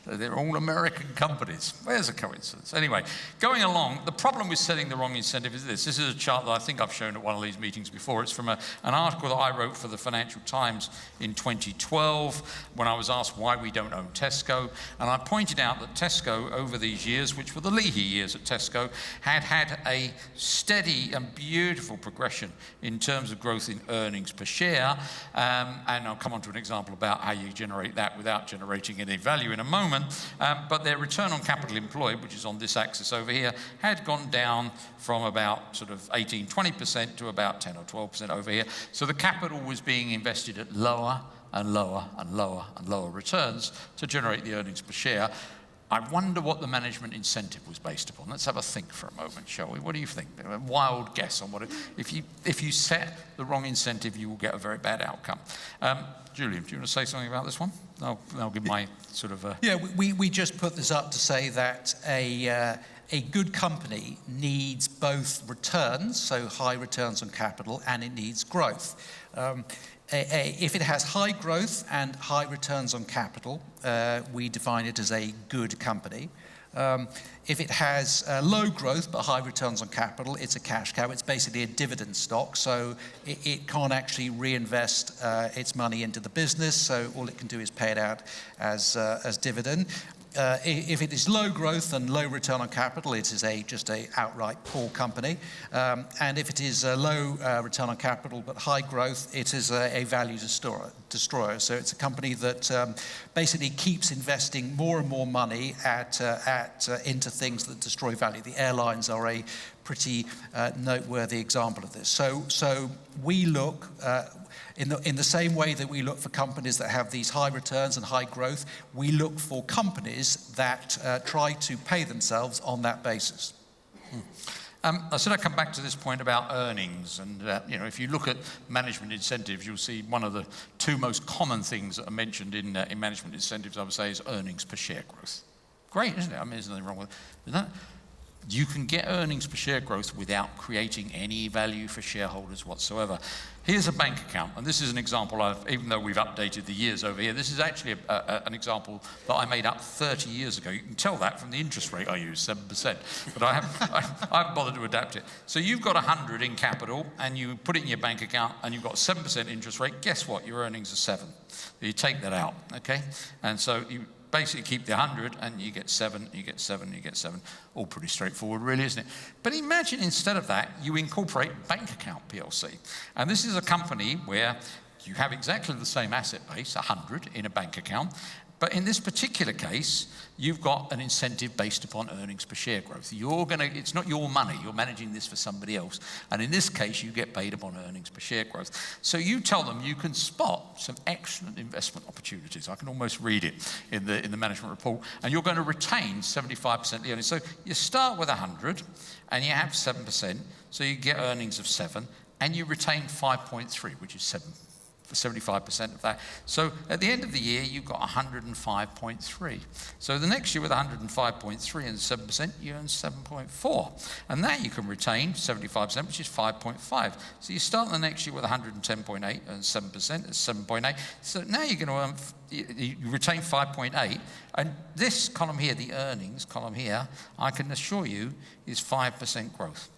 They're all American companies. Where's a coincidence? Anyway, going along, the problem with setting the wrong incentive is this. This is a chart that I think I've shown at one of these meetings before. It's from an article that I wrote for the Financial Times in 2012 when I was asked why we don't own Tesco. And I pointed out that Tesco, over these years, which were the Leahy years at Tesco, had a steady and beautiful progression in terms of growth in earnings per share. And I'll come on to an example about how you generate that without generating any value in a moment. But their return on capital employed, which is on this axis over here, had gone down from about sort of 18, 20% to about 10 or 12% over here. So the capital was being invested at lower and lower and lower and lower returns to generate the earnings per share. I wonder what the management incentive was based upon. Let's have a think for a moment, shall we? What do you think? A wild guess on what it, if you set the wrong incentive, you will get a very bad outcome. Julian, do you want to say something about this one? I'll give my sort of... Yeah, we just put this up to say that a good company needs both returns, so high returns on capital, and it needs growth. If it has high growth and high returns on capital, we define it as a good company. If it has low growth but high returns on capital, it's a cash cow. It's basically a dividend stock, so it can't actually reinvest its money into the business, so all it can do is pay it out as dividend. If it is low growth and low return on capital, it is just a outright poor company. And if it is a low return on capital but high growth, it is a value destroyer. So it's a company that basically keeps investing more and more money into things that destroy value. The airlines are a pretty noteworthy example of this. So we look in the same way that we look for companies that have these high returns and high growth, we look for companies that try to pay themselves on that basis. I said I'd come back to this point about earnings, and if you look at management incentives, you'll see one of the two most common things that are mentioned in management incentives, I would say, is earnings per share growth. Great, isn't it? I mean, there's nothing wrong with that. You can get earnings per share growth without creating any value for shareholders whatsoever. Here's a bank account, and this is an example even though we've updated the years over here, this is actually an example that I made up 30 years ago. You can tell that from the interest rate I use, 7%, but I haven't bothered to adapt it. So you've got 100 in capital, and you put it in your bank account, and you've got 7% interest rate. Guess what? Your earnings are 7. You take that out, okay? And so you basically keep the 100 and you get 7, you get 7, you get 7. All pretty straightforward, really, isn't it? But imagine instead of that, you incorporate Bank Account PLC. And this is a company where you have exactly the same asset base, 100 in a bank account. But in this particular case, you've got an incentive based upon earnings per share growth. It's not your money, you're managing this for somebody else. And in this case, you get paid upon earnings per share growth. So you tell them you can spot some excellent investment opportunities. I can almost read it in the management report. And you're going to retain 75% of the earnings. So you start with 100 and you have 7%. So you get earnings of 7 and you retain 5.3, which is 7. For 75% of that. So at the end of the year, you've got 105.3. So the next year with 105.3 and 7%, you earn 7.4. And that you can retain 75%, which is 5.5. So you start the next year with 110.8 and 7%, it's 7.8. So now you're going to earn, you retain 5.8. And this column here, the earnings column here, I can assure you is 5% growth.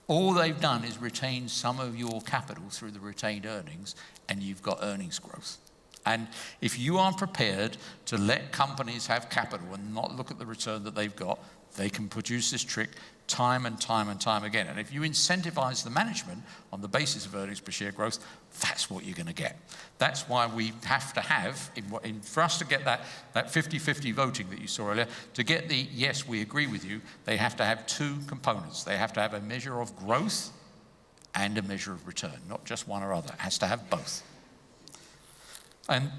All they've done is retain some of your capital through the retained earnings, and you've got earnings growth. And if you are prepared to let companies have capital and not look at the return that they've got, they can produce this trick time and time and time again. And if you incentivize the management on the basis of earnings per share growth, that's what you're going to get. That's why we have to have, for us to get that 50-50 voting that you saw earlier, to get the yes, we agree with you, they have to have two components. They have to have a measure of growth and a measure of return, not just one or other. It has to have both. And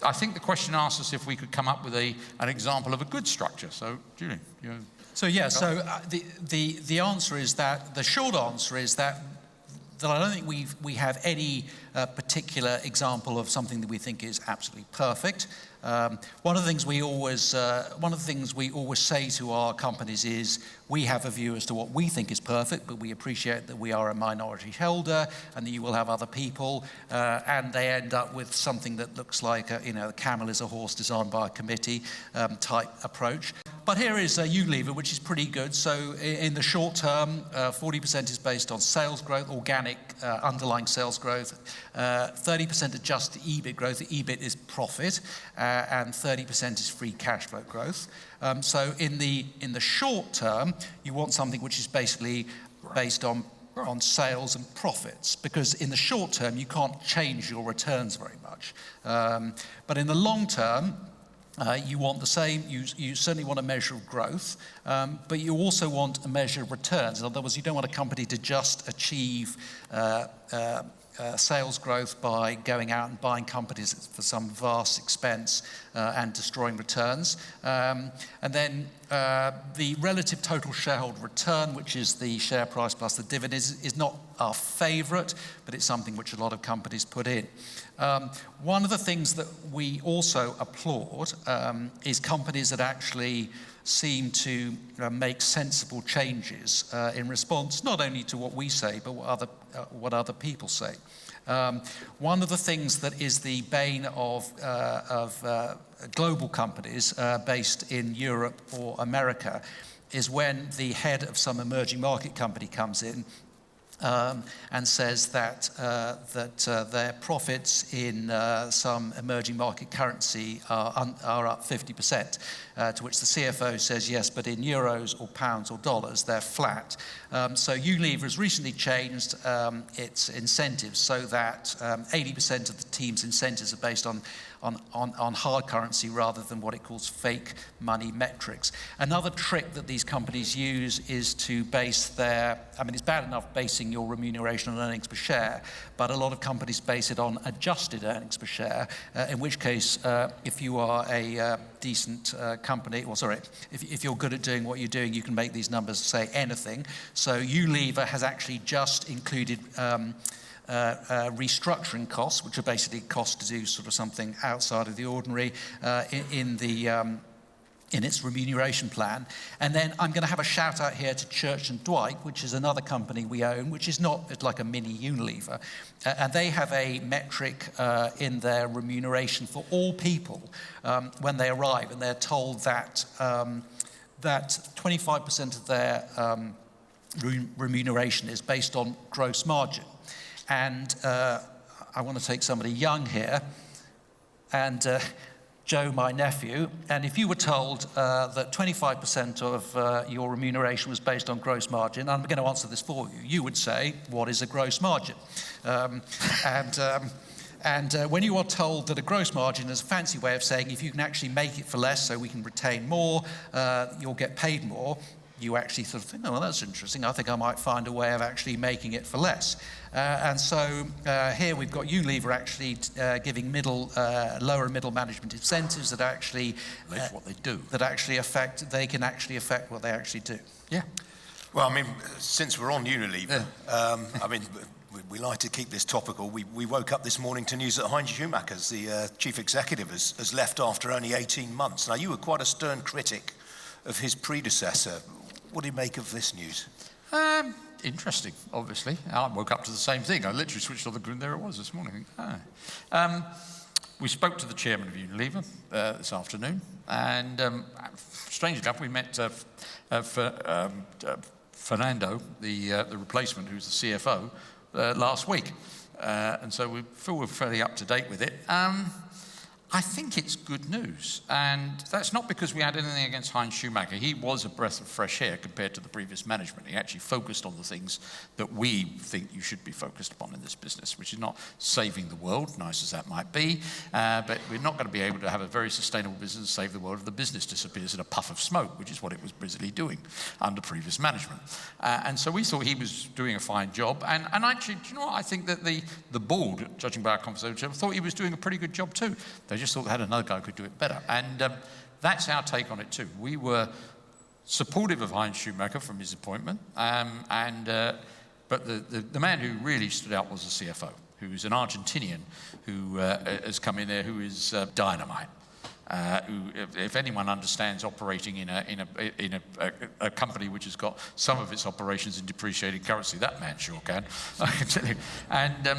I think the question asks us if we could come up with an example of a good structure. So, Julian, the answer is that, the short answer is that that I don't think we have any particular example of something that we think is absolutely perfect. One of the things we always say to our companies is we have a view as to what we think is perfect, but we appreciate that we are a minority shareholder and that you will have other people, and they end up with something that looks like a camel is a horse designed by a committee type approach. But here is Unilever, which is pretty good. So in the short term, 40% is based on sales growth, organic underlying sales growth, 30% adjusted EBIT growth. The EBIT is profit, and 30% is free cash flow growth. So in the short term, you want something which is basically based on sales and profits, because in the short term, you can't change your returns very much. But in the long term, you want the same, you certainly want a measure of growth, but you also want a measure of returns. In other words, you don't want a company to just achieve sales growth by going out and buying companies for some vast expense and destroying returns. And then the relative total shareholder return, which is the share price plus the dividend, is not our favourite, but it's something which a lot of companies put in. One of the things that we also applaud is companies that actually seem to make sensible changes in response not only to what we say, but what other people say. One of the things that is the bane of global companies based in Europe or America is when the head of some emerging market company comes in and says that their profits in some emerging market currency are up 50%, to which the CFO says, yes, but in euros or pounds or dollars, they're flat. So Unilever has recently changed its incentives so that 80% of the team's incentives are based on hard currency rather than what it calls fake money metrics. Another trick that these companies use is to base it's bad enough basing your remuneration on earnings per share, but a lot of companies base it on adjusted earnings per share, in which case, if you are a decent company, if you're good at doing what you're doing, you can make these numbers say anything. So Unilever has actually just included restructuring costs, which are basically costs to do sort of something outside of the ordinary in its remuneration plan. And then I'm going to have a shout out here to Church & Dwight, which is another company we own, which is not like a mini Unilever. And they have a metric in their remuneration for all people when they arrive, and they're told that 25% of their remuneration is based on gross margin. And I want to take somebody young here, and Joe, my nephew, and if you were told that 25% of your remuneration was based on gross margin, I'm going to answer this for you, you would say, what is a gross margin? And when you are told that a gross margin is a fancy way of saying if you can actually make it for less so we can retain more, you'll get paid more, you actually sort of think, oh, well, that's interesting. I think I might find a way of actually making it for less. And so here we've got Unilever actually giving lower and middle management incentives that actually what they do. They can actually affect what they actually do. Yeah. Well, since we're on Unilever, we like to keep this topical. We woke up this morning to news that Heinz Schumacher's, the chief executive, has left after only 18 months. Now, you were quite a stern critic of his predecessor. What do you make of this news? Interesting, obviously. I woke up to the same thing. I literally switched on the grid, there it was this morning. We spoke to the chairman of Unilever this afternoon, and strangely enough, we met Fernando, the replacement, who's the CFO, last week. And so we feel we're fairly up to date with it. I think it's good news, and that's not because we had anything against Heinz Schumacher. He was a breath of fresh air compared to the previous management. He actually focused on the things that we think you should be focused upon in this business, which is not saving the world, nice as that might be, but we're not going to be able to have a very sustainable business and save the world if the business disappears in a puff of smoke, which is what it was busily doing under previous management. And so we thought he was doing a fine job, and actually, do you know what? I think that the board, judging by our conversation, thought he was doing a pretty good job too. They just thought they had another guy who could do it better. And that's our take on it too. We were supportive of Heinz Schumacher from his appointment, and But the man who really stood out was the CFO, who's an Argentinian who has come in there, who is dynamite. Who, if anyone understands operating in a company which has got some of its operations in depreciating currency, that man sure can, I can tell you. And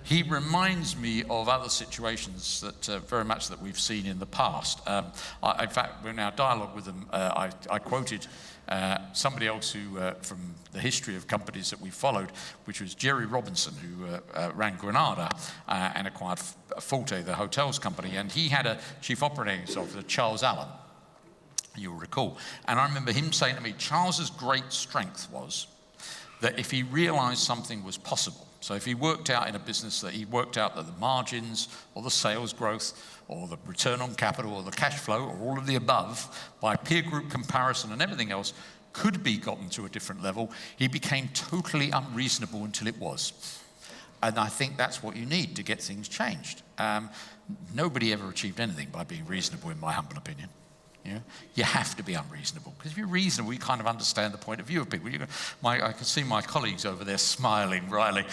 he reminds me of other situations that very much that we've seen in the past. In fact, in our dialogue with them, I quoted somebody else who, from the history of companies that we followed, which was Jerry Robinson, who ran Granada and acquired Forte, the hotels company, and he had a chief operating officer, Charles Allen, you'll recall. And I remember him saying to me, Charles's great strength was that if he realized something was possible, so if he worked out in a business that he worked out that the margins or the sales growth or the return on capital or the cash flow or all of the above by peer group comparison and everything else could be gotten to a different level, he became totally unreasonable until it was. And I think that's what you need to get things changed. Nobody ever achieved anything by being reasonable, in my humble opinion. You have to be unreasonable, because if you're reasonable, you kind of understand the point of view of people. I can see my colleagues over there smiling wryly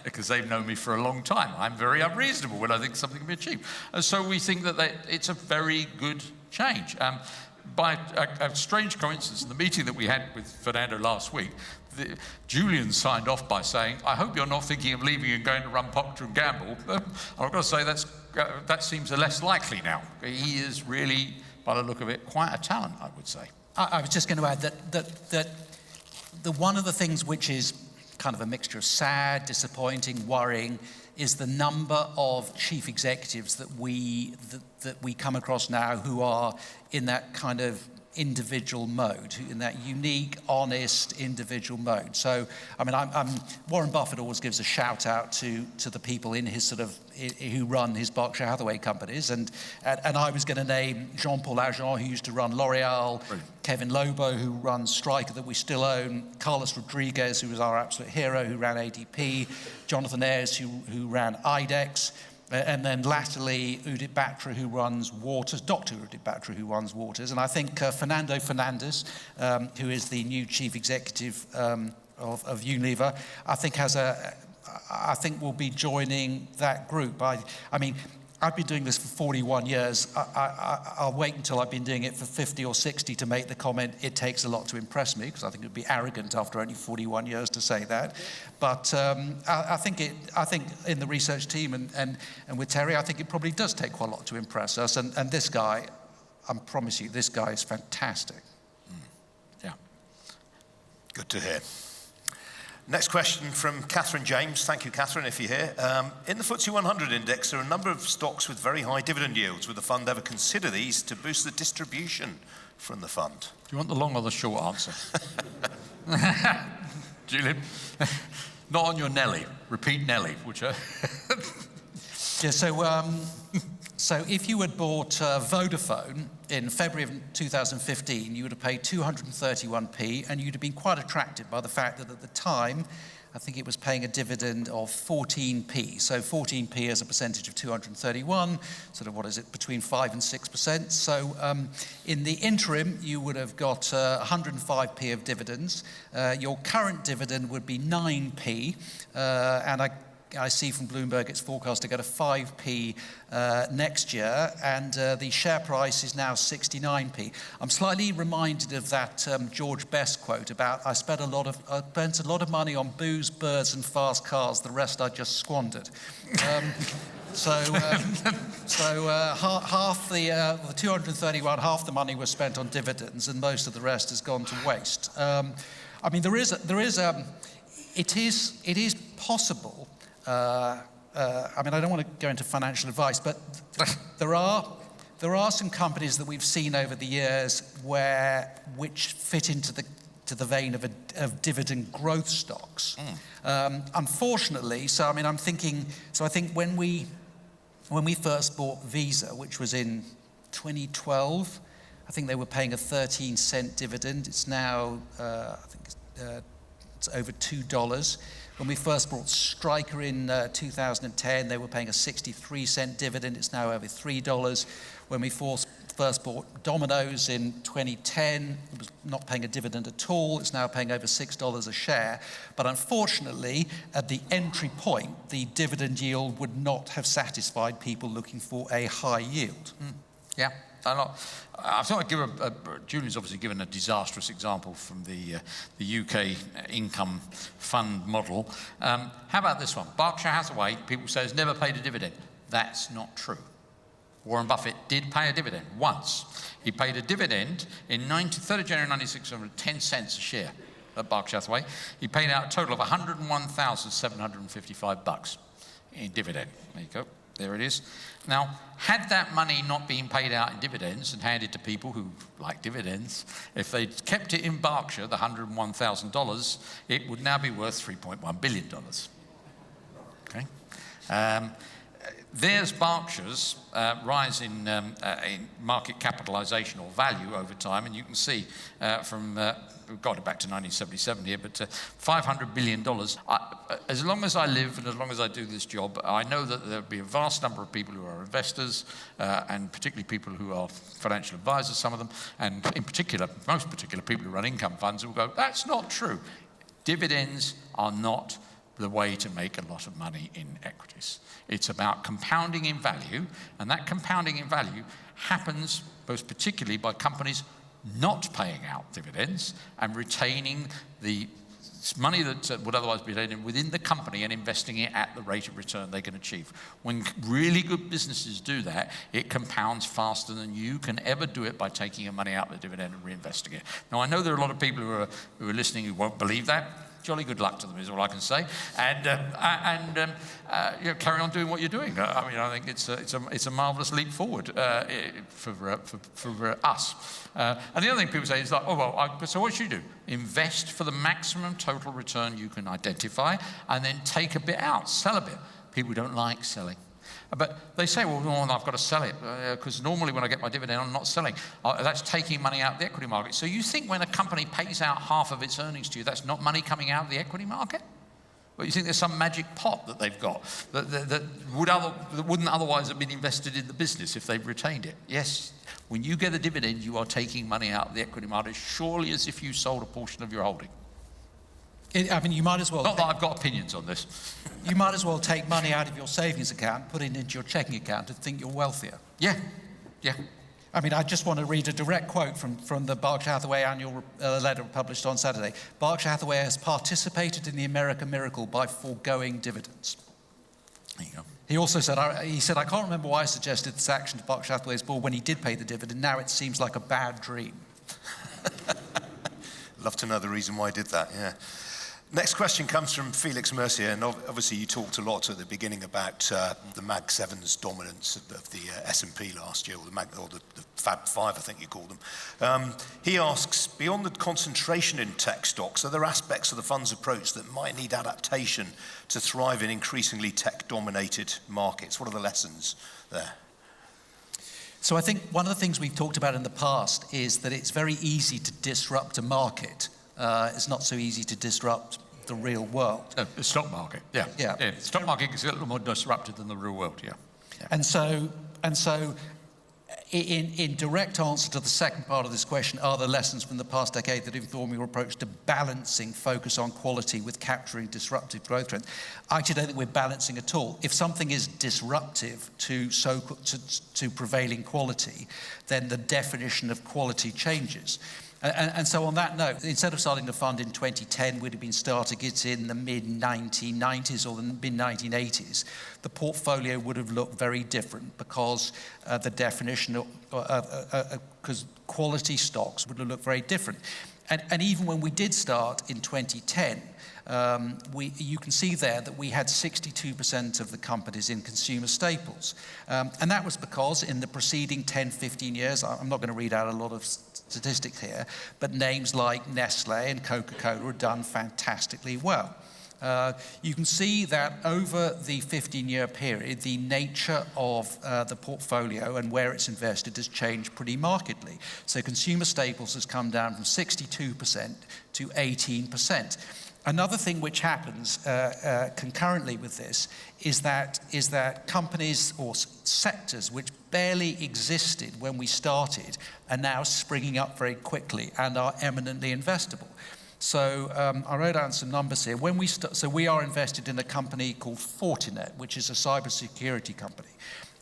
because they've known me for a long time. I'm very unreasonable when I think something can be achieved. And so we think that it's a very good change. By a strange coincidence, in the meeting that we had with Fernando last week, Julian signed off by saying, I hope you're not thinking of leaving and going to run Procter & Gamble. I've got to say that seems less likely now. He is really, by the look of it, quite a talent, I would say. I was just going to add that one of the things which is kind of a mixture of sad, disappointing, worrying, is the number of chief executives that we come across now who are in that kind of individual mode, in that unique, honest, individual mode. So, I mean, Warren Buffett always gives a shout out to the people in his who run his Berkshire Hathaway companies, and I was going to name Jean-Paul Agent, who used to run L'Oreal, Kevin Lobo, who runs Stryker, that we still own, Carlos Rodriguez, who was our absolute hero, who ran ADP, Jonathan Ayers, who ran IDEX, and then latterly Udit Batra, who runs Waters, Dr. Udit Batra, who runs Waters. And I think Fernando Fernandez, who is the new chief executive of Unilever, I think will be joining that group. I mean, I've been doing this for 41 years. I'll wait until I've been doing it for 50 or 60 to make the comment, it takes a lot to impress me, because I think it would be arrogant after only 41 years to say that. But I think in the research team and with Terry, I think it probably does take quite a lot to impress us. And this guy, I promise you, this guy is fantastic. Yeah. Good to hear. Next question from Catherine James. Thank you, Catherine, if you're here. In the FTSE 100 index, there are a number of stocks with very high dividend yields. Would the fund ever consider these to boost the distribution from the fund? Do you want the long or the short answer? Julian? Not on your Nelly. Repeat Nelly, would you? Yeah, so if you had bought Vodafone in February of 2015, you would have paid 231p, and you'd have been quite attracted by the fact that at the time, I think it was paying a dividend of 14p. So 14p as a percentage of 231, sort of, what is it, between 5 and 6%. So in the interim, you would have got 105p of dividends. Your current dividend would be 9p, and I see from Bloomberg it's forecast to go to 5p next year, and the share price is now 69p. I'm slightly reminded of that George Best quote about, I spent a lot of money on booze, birds, and fast cars. The rest I just squandered. So half the 231, half the money was spent on dividends, and most of the rest has gone to waste. I mean, it is possible. I mean, I don't want to go into financial advice, but there are some companies that we've seen over the years which fit into the vein of dividend growth stocks. Unfortunately, I think when we first bought Visa, which was in 2012, I think they were paying a 13-cent dividend. It's now I think it's over $2. When we first bought Stryker in 2010, they were paying a 63-cent dividend. It's now over $3. When we first bought Domino's in 2010. It was not paying a dividend at all. It's now paying over $6 a share. But unfortunately, at the entry point, the dividend yield would not have satisfied people looking for a high yield. Yeah. I thought I'd give Julian's obviously given a disastrous example from the UK income fund model. How about this one? Berkshire Hathaway, people say, has never paid a dividend. That's not true. Warren Buffett did pay a dividend once. He paid a dividend in 30 January 1996 of 10 cents a share at Berkshire Hathaway. He paid out a total of $101,755 in dividend. There you go. There it is. Now, had that money not been paid out in dividends and handed to people who like dividends, if they'd kept it in Berkshire, the $101,000, it would now be worth $3.1 billion. Okay? There's Berkshire's rise in market capitalization or value over time, and you can see we've got it back to 1977 here, but $500 billion. As long as I live and as long as I do this job, I know that there'll be a vast number of people who are investors, and particularly people who are financial advisors, some of them, and in particular, most particular people who run income funds who will go, that's not true. Dividends are not the way to make a lot of money in equities. It's about compounding in value, and that compounding in value happens most particularly by companies not paying out dividends and retaining the money that would otherwise be laid in within the company and investing it at the rate of return they can achieve. When really good businesses do that, it compounds faster than you can ever do it by taking your money out of the dividend and reinvesting it. Now, I know there are a lot of people who are listening who won't believe that. Jolly good luck to them is all I can say, and carry on doing what you're doing. I think it's a marvelous leap forward for us. And the other thing people say is like, so what should you do? Invest for the maximum total return you can identify, and then take a bit out, sell a bit. People don't like selling. But they say, well, no, I've got to sell it, because normally when I get my dividend, I'm not selling. That's taking money out of the equity market. So you think when a company pays out half of its earnings to you, that's not money coming out of the equity market? Or you think there's some magic pot that they've got that wouldn't otherwise have been invested in the business if they've retained it? Yes, when you get a dividend, you are taking money out of the equity market, surely as if you sold a portion of your holding. You might as well... Not that I've got opinions on this. You might as well take money out of your savings account, put it into your checking account and think you're wealthier. Yeah. I just want to read a direct quote from the Berkshire Hathaway annual letter published on Saturday. Berkshire Hathaway has participated in the American miracle by foregoing dividends. There you go. He also said, I can't remember why I suggested this action to Berkshire Hathaway's board when he did pay the dividend. Now it seems like a bad dream. Love to know the reason why I did that, yeah. Next question comes from Felix Mercier, and obviously you talked a lot at the beginning about the Mag 7's dominance of the S&P last year, or the Fab 5, I think you called them. He asks, beyond the concentration in tech stocks, are there aspects of the fund's approach that might need adaptation to thrive in increasingly tech-dominated markets? What are the lessons there? So I think one of the things we've talked about in the past is that it's very easy to disrupt a market. It's not so easy to disrupt the real world. The stock market, yeah. The stock market is a little more disrupted than the real world, yeah. And so, in direct answer to the second part of this question, are there lessons from the past decade that inform your approach to balancing focus on quality with capturing disruptive growth trends? I actually don't think we're balancing at all. If something is disruptive to prevailing quality, then the definition of quality changes. And so on that note, instead of starting the fund in 2010, we'd have been starting it in the mid-1990s or the mid-1980s. The portfolio would have looked very different because the definition because quality stocks would have looked very different. And even when we did start in 2010, you can see there that we had 62% of the companies in consumer staples. And that was because in the preceding 10, 15 years, I'm not going to read out a lot of statistics here, but names like Nestle and Coca-Cola have done fantastically well. You can see that over the 15-year period, the nature of the portfolio and where it's invested has changed pretty markedly. So consumer staples has come down from 62% to 18%. Another thing which happens concurrently with this is that companies or sectors which barely existed when we started are now springing up very quickly and are eminently investable. So I wrote down some numbers here. So we are invested in a company called Fortinet, which is a cybersecurity company.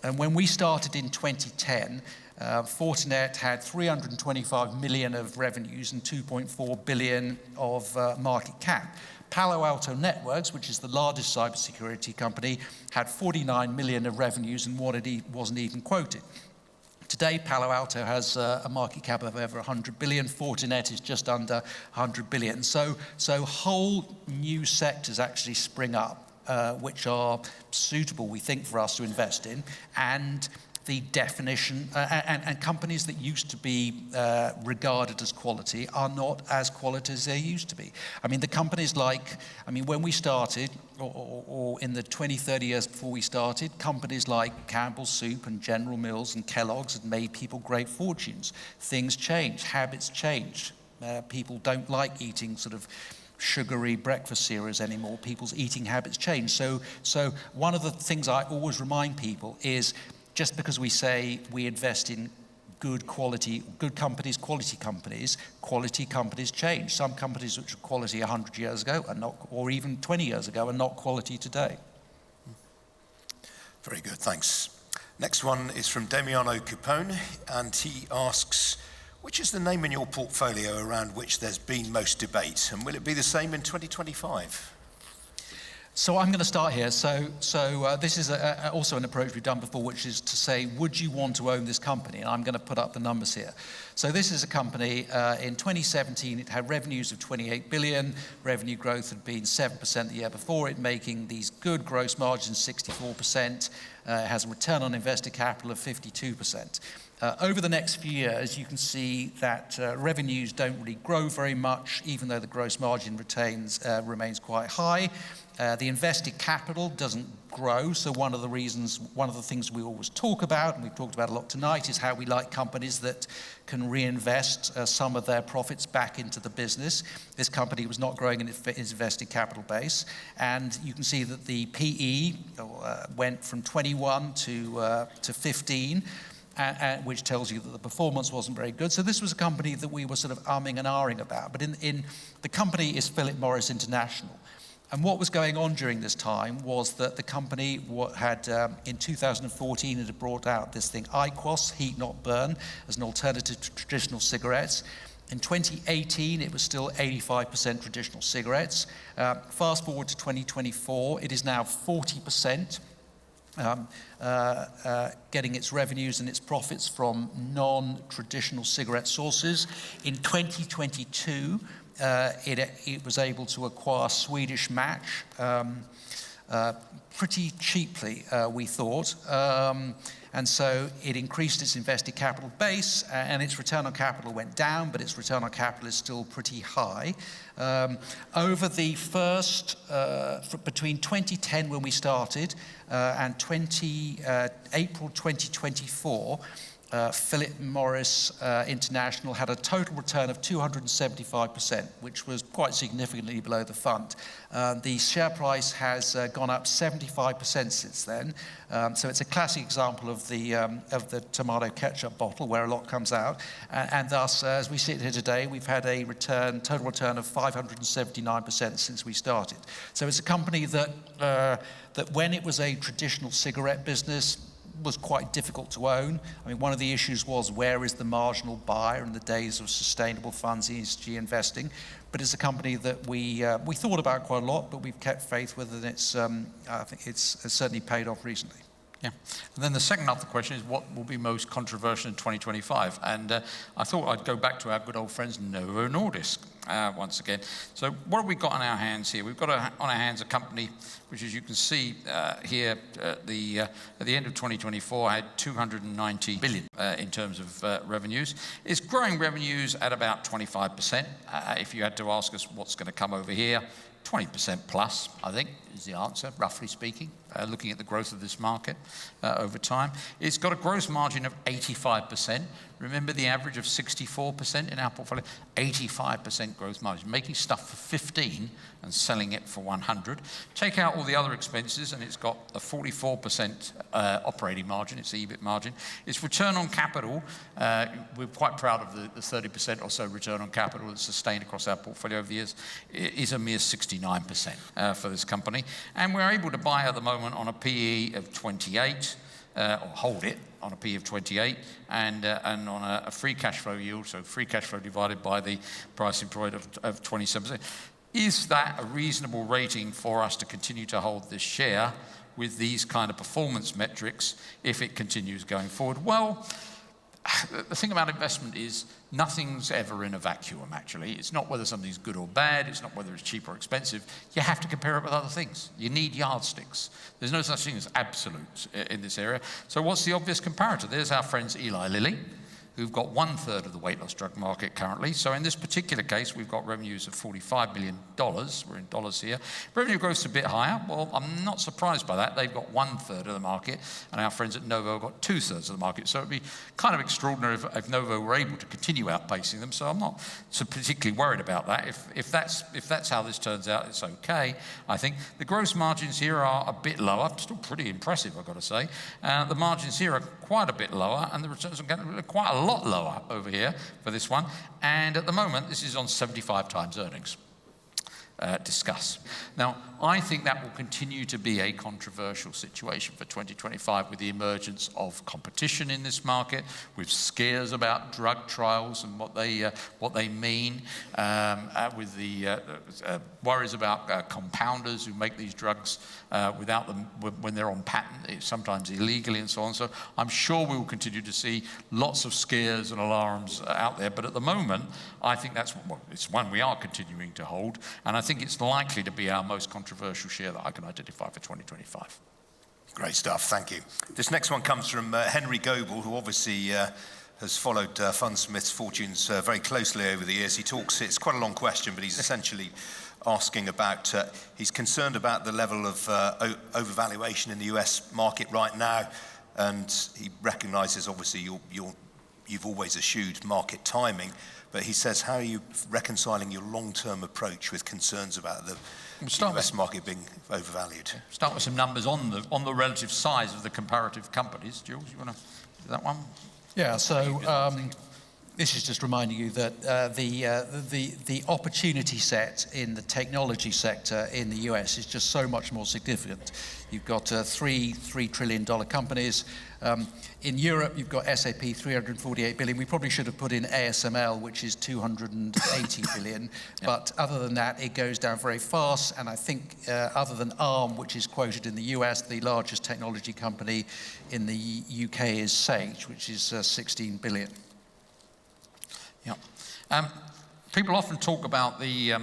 And when we started in 2010, Fortinet had 325 million of revenues and 2.4 billion of market cap. Palo Alto Networks, which is the largest cybersecurity company, had 49 million of revenues and wasn't even quoted. Today, Palo Alto has a market cap of over 100 billion. Fortinet is just under 100 billion. So whole new sectors actually spring up, which are suitable, we think, for us to invest in. And the definition, and companies that used to be regarded as quality are not as quality as they used to be. I mean, the companies when we started, or in the 20, 30 years before we started, companies like Campbell's Soup and General Mills and Kellogg's had made people great fortunes. Things changed, habits changed. People don't like eating sort of sugary breakfast cereals anymore. People's eating habits change. So one of the things I always remind people is, just because we say we invest in good companies, quality companies change. Some companies which were quality 100 years ago are not, or even 20 years ago, are not quality today. Very good, thanks. Next one is from Damiano Cupone, and he asks, which is the name in your portfolio around which there's been most debate, and will it be the same in 2025? So I'm going to start here. So this is also an approach we've done before, which is to say, would you want to own this company? And I'm going to put up the numbers here. So this is a company, in 2017, it had revenues of 28 billion. Revenue growth had been 7% the year before it, making these good gross margins, 64%. It has a return on invested capital of 52%. Over the next few years, you can see that revenues don't really grow very much, even though the gross margin remains quite high. The invested capital doesn't grow, so one of the things we always talk about, and we've talked about a lot tonight, is how we like companies that can reinvest some of their profits back into the business. This company was not growing in its invested capital base, and you can see that the PE went from 21 to 15, which tells you that the performance wasn't very good. So this was a company that we were sort of umming and ahhing about. But in the company is Philip Morris International. And what was going on during this time was that the company had, in 2014, it had brought out this thing, IQOS, heat not burn, as an alternative to traditional cigarettes. In 2018, it was still 85% traditional cigarettes. Fast forward to 2024, it is now 40%. Getting its revenues and its profits from non-traditional cigarette sources. In 2022, it was able to acquire Swedish Match pretty cheaply, we thought. And so it increased its invested capital base, and its return on capital went down, but its return on capital is still pretty high. Over the between 2010 when we started and April 2024, Philip Morris International had a total return of 275%, which was quite significantly below the fund. The share price has gone up 75% since then. So it's a classic example of the tomato ketchup bottle, where a lot comes out. And thus, as we sit here today, we've had a total return of 579% since we started. So it's a company that when it was a traditional cigarette business, was quite difficult to own. I mean, one of the issues was, where is the marginal buyer in the days of sustainable funds, ESG investing? But it's a company that we thought about quite a lot, but we've kept faith with, and I think it's certainly paid off recently. Yeah. And then the second other question is, what will be most controversial in 2025? And I thought I'd go back to our good old friends Novo Nordisk once again. So what have we got on our hands here? We've got on our hands a company which, as you can see here, at the end of 2024 had 290 billion in terms of revenues. It's growing revenues at about 25%. If you had to ask us what's going to come over here, 20% plus, I think, is the answer, roughly speaking, looking at the growth of this market over time. It's got a gross margin of 85%, Remember the average of 64% in our portfolio? 85% gross margin, making stuff for 15 and selling it for 100. Take out all the other expenses and it's got a 44% operating margin, it's the EBIT margin. Its return on capital, we're quite proud of the 30% or so return on capital that's sustained across our portfolio over the years, is a mere 69% for this company. And we're able to buy at the moment on a PE of 28, or hold it on a PE of 28, and on a free cash flow yield, so free cash flow divided by the price employed of 27%. Is that a reasonable rating for us to continue to hold this share with these kind of performance metrics if it continues going forward? Well, the thing about investment is nothing's ever in a vacuum, actually. It's not whether something's good or bad. It's not whether it's cheap or expensive. You have to compare it with other things. You need yardsticks. There's no such thing as absolutes in this area. So what's the obvious comparator? There's our friends Eli Lilly, who've got 1/3 of the weight loss drug market currently. So in this particular case, we've got revenues of $45 billion. We're in dollars here. Revenue growth's a bit higher. Well, I'm not surprised by that. They've got 1/3 of the market, and our friends at Novo have got 2/3 of the market. So it'd be kind of extraordinary if Novo were able to continue outpacing them. So I'm not so particularly worried about that. If that's how this turns out, it's okay. I think the gross margins here are a bit lower. Still pretty impressive, I've got to say. The margins here are quite a bit lower, and the returns on capital are quite a lot lower over here for this one. And at the moment, this is on 75 times earnings. Discuss. Now, I think that will continue to be a controversial situation for 2025 with the emergence of competition in this market, with scares about drug trials and what they mean, with the worries about compounders who make these drugs without them when they're on patent, sometimes illegally and so on. So I'm sure we will continue to see lots of scares and alarms out there. But at the moment, I think it's one we are continuing to hold, and I think it's likely to be our most controversial share that I can identify for 2025. Great stuff, thank you. This next one comes from Henry Goebel, who obviously has followed Fundsmith's fortunes very closely over the years. It's quite a long question, but he's essentially asking about, he's concerned about the level of overvaluation in the US market right now, and he recognises obviously you've always eschewed market timing, but he says, how are you reconciling your long-term approach with concerns about the US market being overvalued? Start with some numbers on the relative size of the comparative companies. Jules, you want to do that one? Yeah, so this is just reminding you that the opportunity set in the technology sector in the US is just so much more significant. You've got $3 trillion companies. In Europe, you've got SAP, 348 billion. We probably should have put in ASML, which is 280 billion. But other than that, it goes down very fast. And I think other than ARM, which is quoted in the US, the largest technology company in the UK is Sage, which is 16 billion. Yeah. People often talk about the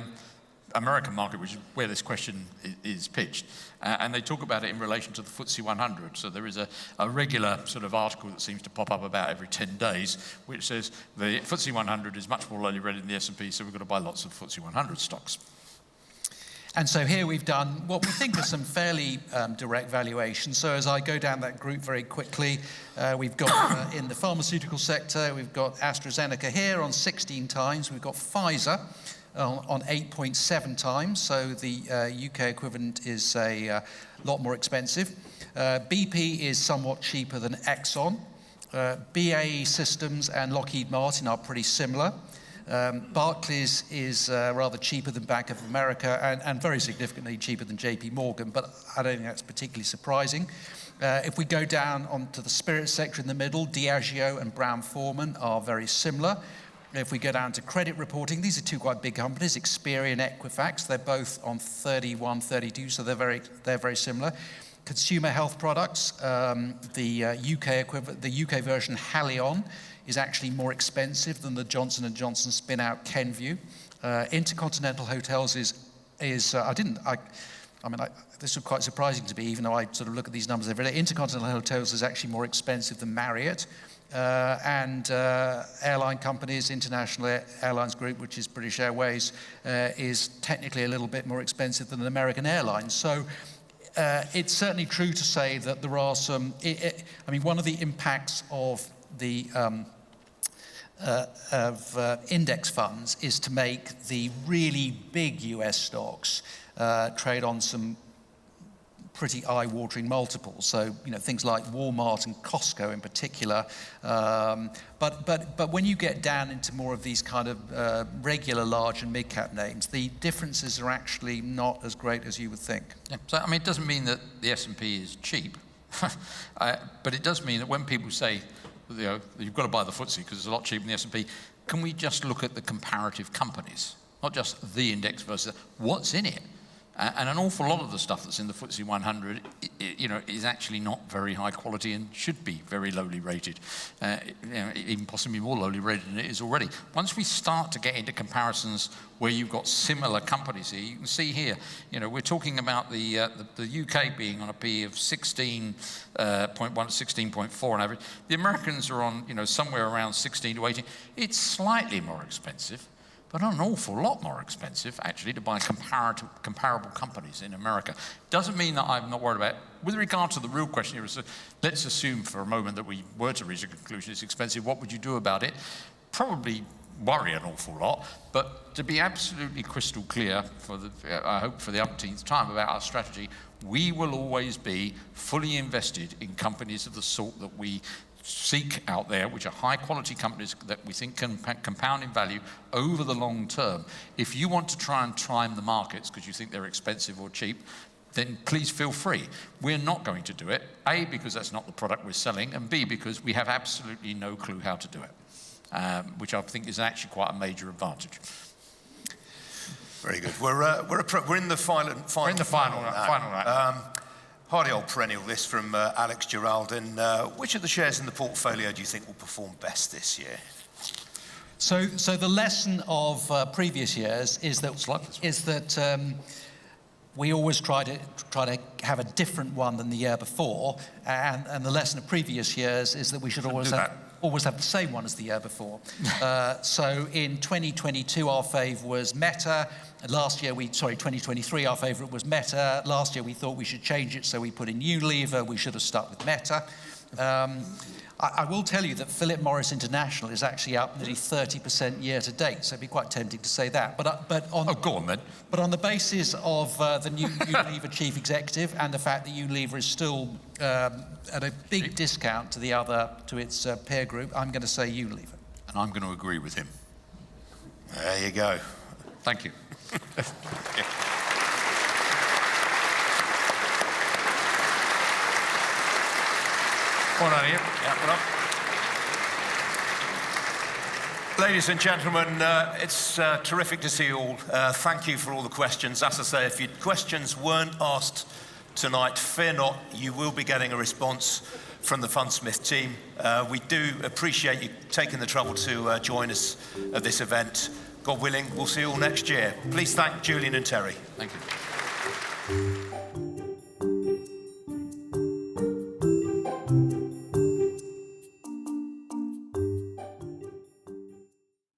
American market, which is where this question is pitched, and they talk about it in relation to the FTSE 100. So there is a regular sort of article that seems to pop up about every 10 days, which says the FTSE 100 is much more lowly rated than the S&P, so we've got to buy lots of FTSE 100 stocks. And so here we've done what we think are some fairly direct valuations. So as I go down that group very quickly, we've got in the pharmaceutical sector, we've got AstraZeneca here on 16 times. We've got Pfizer on 8.7 times. So the UK equivalent is a lot more expensive. BP is somewhat cheaper than Exxon. BAE Systems and Lockheed Martin are pretty similar. Barclays is rather cheaper than Bank of America and very significantly cheaper than JP Morgan, but I don't think that's particularly surprising. If we go down onto the spirit sector in the middle, Diageo and Brown-Forman are very similar. If we go down to credit reporting, these are two quite big companies, Experian and Equifax. They're both on 31, 32, so they're very similar. Consumer health products, the UK equivalent, the UK version Haleon is actually more expensive than the Johnson & Johnson spin-out Kenvue. Intercontinental Hotels is this was quite surprising to me, even though I sort of look at these numbers every day. Intercontinental Hotels is actually more expensive than Marriott. And airline companies, International Airlines Group, which is British Airways, is technically a little bit more expensive than an American Airlines. So it's certainly true to say that there are some, one of the impacts of the index funds is to make the really big US stocks trade on some pretty eye-watering multiples. So, things like Walmart and Costco in particular. But when you get down into more of these kind of regular large and mid-cap names, the differences are actually not as great as you would think. Yeah. So, it doesn't mean that the S&P is cheap, but it does mean that when people say, you've got to buy the FTSE because it's a lot cheaper than the S&P, can we just look at the comparative companies, not just the index versus what's in it? And an awful lot of the stuff that's in the FTSE 100, is actually not very high quality and should be very lowly rated, even possibly more lowly rated than it is already. Once we start to get into comparisons where you've got similar companies here, you can see here, we're talking about the UK being on a P of 16.1 to 16.4 on average. The Americans are on, somewhere around 16 to 18. It's slightly more expensive, but an awful lot more expensive, actually, to buy comparable companies in America. Doesn't mean that I'm not worried about it. With regard to the real question here, let's assume for a moment that we were to reach a conclusion it's expensive. What would you do about it? Probably worry an awful lot, but to be absolutely crystal clear, I hope for the umpteenth time about our strategy, we will always be fully invested in companies of the sort that we seek out there, which are high quality companies that we think can compound in value over the long term. If you want to try and time the markets because you think they're expensive or cheap, then please feel free. We're not going to do it, A, because that's not the product we're selling, and B, because we have absolutely no clue how to do it, which I think is actually quite a major advantage. Very good. We're in the final. We're in the final act. Hardy old perennial this from Alex Geraldine. Which of the shares in the portfolio do you think will perform best this year? So the lesson of previous years is that we always try to have a different one than the year before, and the lesson of previous years is that we should always have the same one as the year before. So in 2022, our fave was Meta. Last year, 2023, our favourite was Meta. Last year, we thought we should change it, so we put in Unilever. We should have stuck with Meta. I will tell you that Philip Morris International is actually up nearly 30% year to date, so it'd be quite tempting to say that. Go on then. But on the basis of the new Unilever chief executive and the fact that Unilever is still at a big discount to its peer group, I'm going to say Unilever. And I'm going to agree with him. There you go. Thank you. Well done, Ian. Yeah, well done. Ladies and gentlemen, it's terrific to see you all. Thank you for all the questions. As I say, if your questions weren't asked tonight, fear not, you will be getting a response from the Fundsmith team. We do appreciate you taking the trouble to join us at this event. God willing, we'll see you all next year. Please thank Julian and Terry. Thank you.